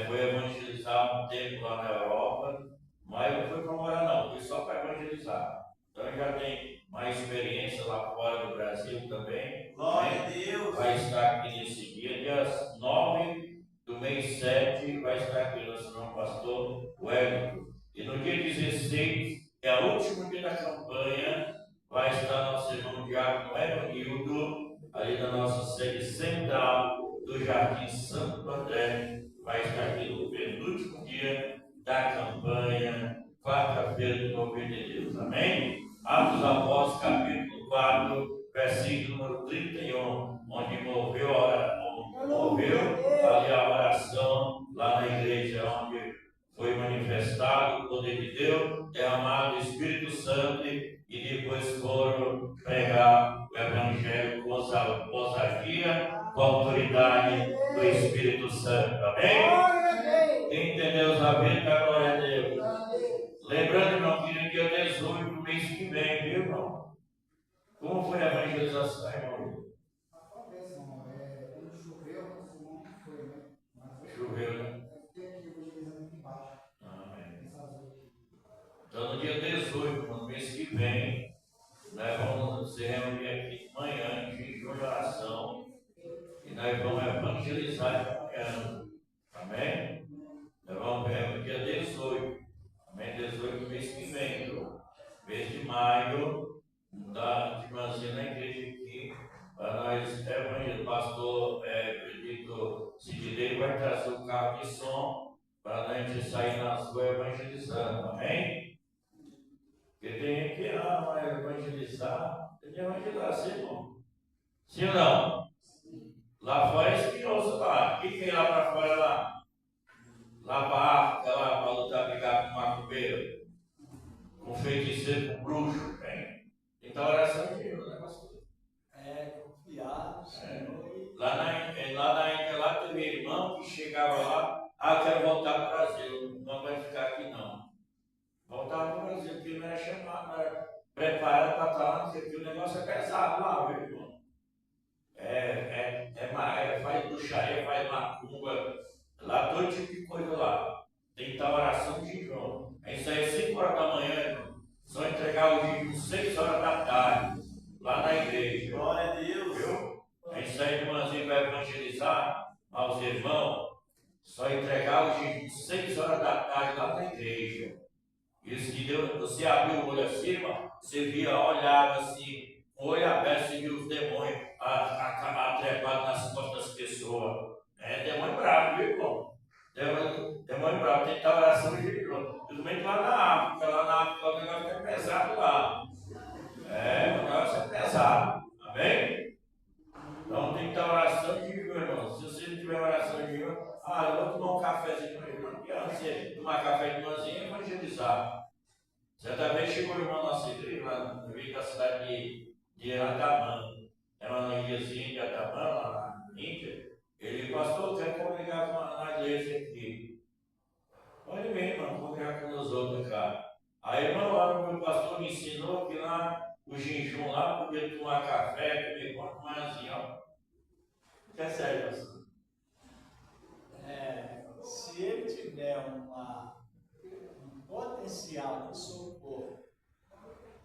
foi evangelizar um tempo lá na Europa, mas não foi para morar não, foi só para evangelizar. Então ele já tem mais experiência lá fora do Brasil também. Glória a Deus. Vai estar aqui nesse dia 9 do mês 7, vai estar aqui nosso irmão pastor Wellington. E no dia 16, que é o último dia da campanha, vai estar nosso irmão Diácono Evanildo, ali na nossa sede central do Jardim Santo André, vai estar aqui no penúltimo dia da campanha, quarta-feira do Mover de Deus. Amém? Atos dos Apóstolos, capítulo 4, versículo número 31, onde moveu autoridade do Espírito Santo. Amém? Glória a Deus. Quem entendeu os avisos, dá glória a Deus. Glória a Deus. Lembrando, irmão, que no dia 18 do mês que vem, viu, irmão? Como foi a evangelização, irmão? Quando choveu, não foi, né? Choveu, né? Tem aqui evangelizando aqui embaixo. Amém. Então, no dia 18, no mês que vem, nós vamos se reunir aqui de manhã, em jejum de oração, e nós vamos evangelizar amanhã. Amém? Nós vamos ver no dia 18. Amém? 18 do mês que vem, viu? Mês de maio, da irmãzinha na igreja aqui, para nós evangelizar. O pastor Benedito Sidney vai trazer o carro de som para a gente sair na rua evangelizando. Amém? Porque tem gente que vai evangelizar, tem que evangelizar sim, irmão. Sim ou não? Lá fora é espinhoso lá. O que tem lá para fora lá? Lá para a África, lá para lutar, brigar com macumbeiro, com feiticeiro, com bruxo. Então oração de Deus, né, pastor? Confiar no Senhor. Lá na Índia, lá teve irmão que chegava lá, quero voltar para o Brasil, não vai ficar aqui não. Voltar para o Brasil, porque não era chamado, não era preparado para estar lá, porque o negócio é pesado lá, viu, irmão? Faz bruxaria, faz macumba, lá todo tipo de coisa lá. Tem que estar oração de jejum. A gente sai 5 horas da manhã, irmão. Só entregar o jejum 6 horas da tarde, lá na igreja. Glória a Deus. Viu? A gente sai de manhãzinha para evangelizar aos irmãos, só entregar o jejum 6 horas da tarde lá na igreja. Isso que Deus, você abriu o olho assim, irmão, você via, olhava assim, com o olho aberto, você viu os demônios atrepados nas costas das pessoas. Demônio bravo, viu, irmão? Demônio bravo, tem que estar oração de jejum. Principalmente lá na África, o negócio é pesado lá. O negócio é pesado. Amém? Então tem que estar oração de jejum, irmão. Se você não tiver oração de jejum, eu vou tomar um cafezinho, irmão. Não adianta você tomar café de manhãzinha e evangelizar. Certa vez chegou o irmão na nossa igreja, lá no meio da cidade de Atamã. É uma ilhazinha de Atamã, lá na Índia. Ele, pastor, quero congregar na igreja aqui. Pode vir, irmão, congregar com os outros cá. Aí, irmão, lá o meu pastor me ensinou que lá, o jejum lá, podia tomar café, comer pão de manhãzinha, ó. É sério, pastor. Se ele tiver um potencial de socorro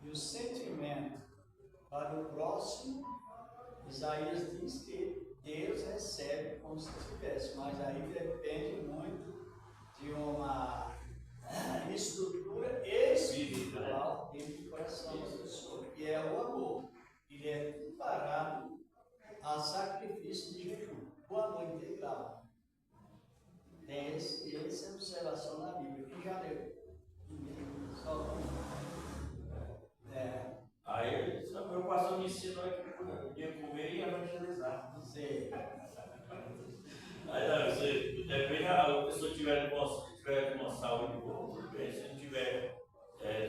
e o sentimento para o próximo, Isaías diz que Deus recebe como se tivesse, mas aí depende muito de uma estrutura espiritual dentro do coração da pessoa, que é o amor. Ele é comparado a sacrifício de jejum, o amor integral. Tem essa observação na Bíblia. Quem já leu? Só Aí, meu pastor me ensinou que podia comer e evangelizar. não sei. Aí, não, depende, a pessoa tiver com saúde boa, tudo bem. Se não tiver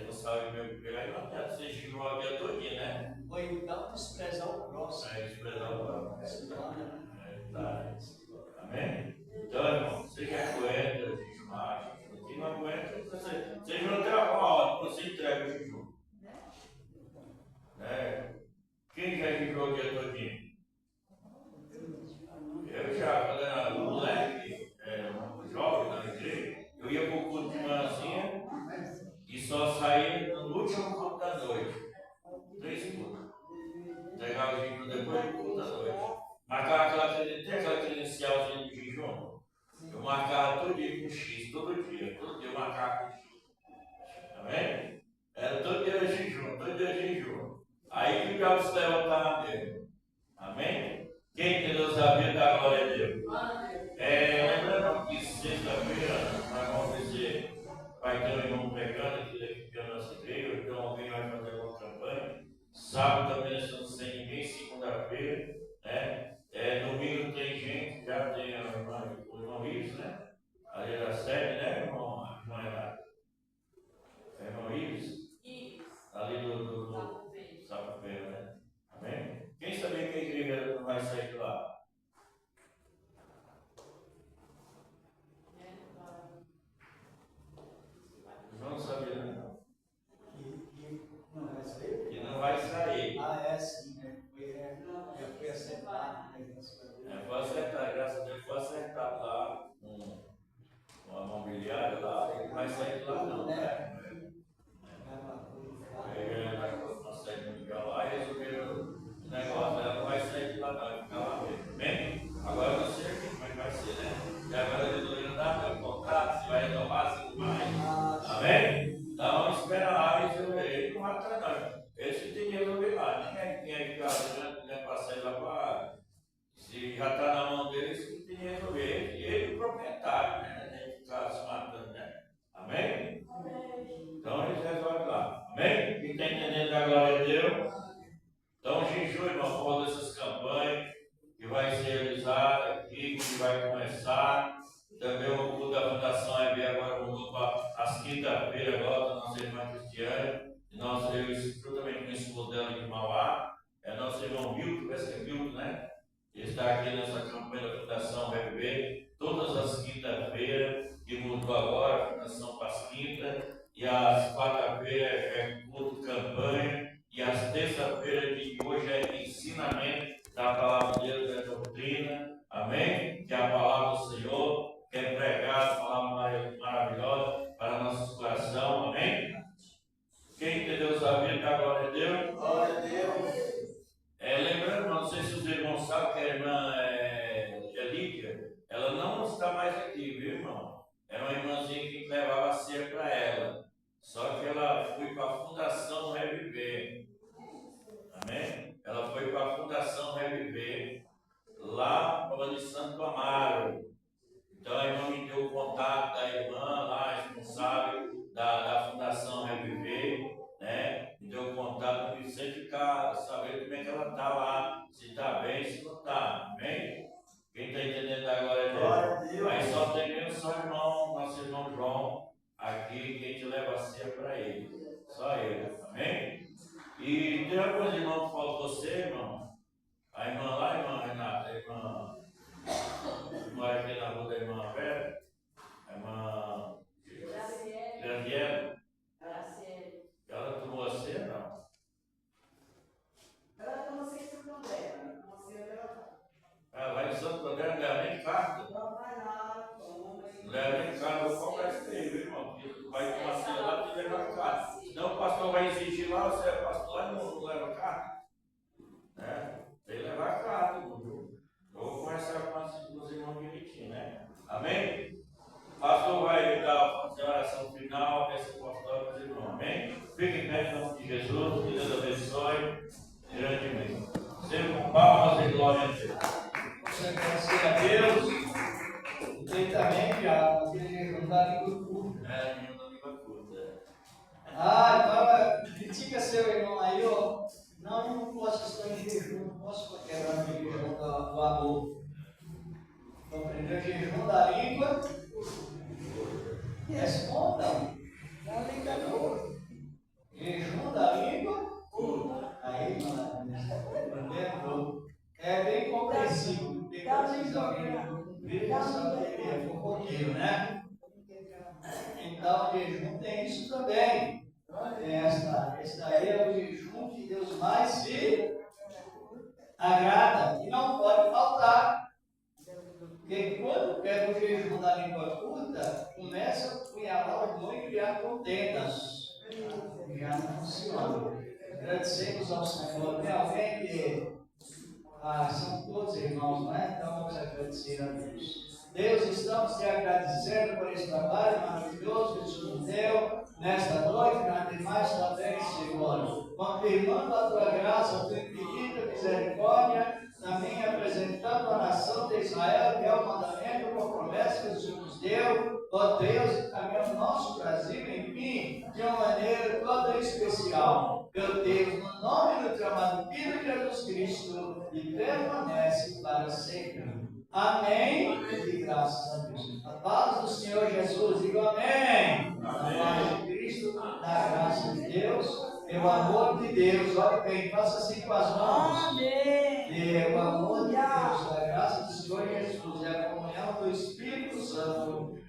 com saúde boa, aí não adianta você estimular o dia todinho, né? Ou então desprezar o próximo. Desprezar o próximo. Tá. Amém? Então, irmão, você que aguenta jejumar, quem não aguenta, você não tem uma hora, você entrega o jejum. Quem já jejuou o dia todinho? Eu já, quando era moleque, jovem na igreja, eu ia para o culto de manhãzinha e só saía no último culto da noite. 3 cultos. Entregava o jejum depois do culto da noite. Marcava tem aquela credencialzinha de jejum? Eu marcava todo dia com X, todo dia eu marcava com X. Amém? Era todo dia jejum. Aí que o diabo se levantava dele. Amém? Quem tem Deus a vida, dá glória a Deus. Lembrando que sexta-feira nós vamos dizer, vai ter um irmão pregando aqui na nossa igreja, então alguém vai fazer uma campanha. Sábado também nós estamos sem ninguém, segunda-feira, né? Domingo tem gente, já tem o irmão Ives, né? Ali da sede, né, irmão Renato? Irmão Ives? Ali do Sapo-Feira, né? Amém? Quem sabia que a igreja não vai sair de lá? proprietário, né? A gente está se matando, né? Amém? Então eles resolvem lá. Amém? Quem está entendendo da glória de Deus? Então, jejum, irmão, por dessas campanhas que vai ser realizada aqui, que vai começar. Também o culto da Fundação EB agora mudou para as quinta-feiras agora, da nossa irmã Cristiane. E nós, eu juntamente com o esposo dela de Mauá, é nosso irmão Milton, parece que é Milton, né? Ele está aqui nessa campanha da Fundação EB, todas as quinta-feiras, que mudou agora, a Fundação para as quintas, e às quarta-feiras é culto campanha, e às terça-feiras de hoje é ensinamento da palavra de Deus, da doutrina, amém? Que é a palavra do Senhor, que é pregada, a palavra maravilhosa para nossos corações, amém? Quem entendeu saber da glória a Deus? Glória a Deus. Lembrando, não sei se os irmãos sabem que a irmã Lídia, ela não está mais aqui, viu, irmão? Era uma irmãzinha que levava a ceia para ela. Só que ela foi para a Fundação Reviver. Amém? Ela foi para a Fundação Reviver, lá para Santo Amaro. Então a irmã me deu o contato da irmã lá, responsável da Fundação Reviver, né? Me deu o contato para me ficar sabendo como é que ela está lá, se está bem, se não está. Amém? Quem está entendendo da glória Glória a dele? Deus. Aí só tem mesmo só o irmão, nosso irmão João, aqui que a gente leva a ceia para ele. Só ele. Amém? E tem alguns irmãos que falam você, irmão. A irmã lá, a irmã Renata, a irmã que mora aqui na rua da irmã Vera, a irmã Graziela, ela tomou a ceia, não? Ela toma sempre com André, uma ceia dela. Ela vai em Santo André, não leva nem carta. Não vai lá, toma. Não leva nem carta, eu vou comprar esse aí, viu, irmão? Porque vai tomar ceia lá, tem que levar carta. Senão o pastor vai exigir lá, você é pastor lá e não leva carta. Né? Tem que levar carta, irmão. Eu vou conversar com os irmãos direitinho, né? Amém? O pastor vai dar a oração final, essa apostólica dos irmãos. Amém? Fiquem em pé em nome de Jesus, que Deus abençoe grandemente. Sempre com palmas e glória a Deus. Agradecer a Deus. E tem também que aquele jejum da língua curta. Minha língua curta. Agora, critica seu irmão aí, ó. Não, eu não posso estar em jejum, não posso quebrar o jejum do amor. Então, aprendeu o jejum da língua. Respondam. Da língua curta. Jejum da língua curta. Aí, mano, é bem compreensível. Porque quando vocês alguém cumprir, já sabe que ele é fofoqueiro, né? Então, o jejum tem isso também. Esse daí é o jejum que Deus mais se agrada e não pode faltar. Porque quando pega o jejum da língua curta, começa a punhalar o boi e criar contendas. Já não funciona. Agradecemos ao Senhor. Tem alguém que são todos irmãos, não é? Então vamos agradecer a Deus. Deus, estamos te agradecendo por esse trabalho maravilhoso que o Senhor nos deu nesta noite, mas demais também, Senhor. Confirmando a tua graça, a tua infinita misericórdia, também apresentando a nação de Israel, que é o mandamento com promessa que o Senhor nos deu. Ó Deus, e também o nosso Brasil, enfim, de uma maneira toda especial. Meu Deus, no nome do teu amado Filho Jesus Cristo, e permanece para sempre. Amém. E graças a Deus. A paz do Senhor Jesus, digo amém. A paz de Cristo, da graça de Deus, pelo amor de Deus. Olha bem, faça assim com as mãos. Amém. E o amor de Deus, da graça do Senhor Jesus, e a comunhão do Espírito Santo,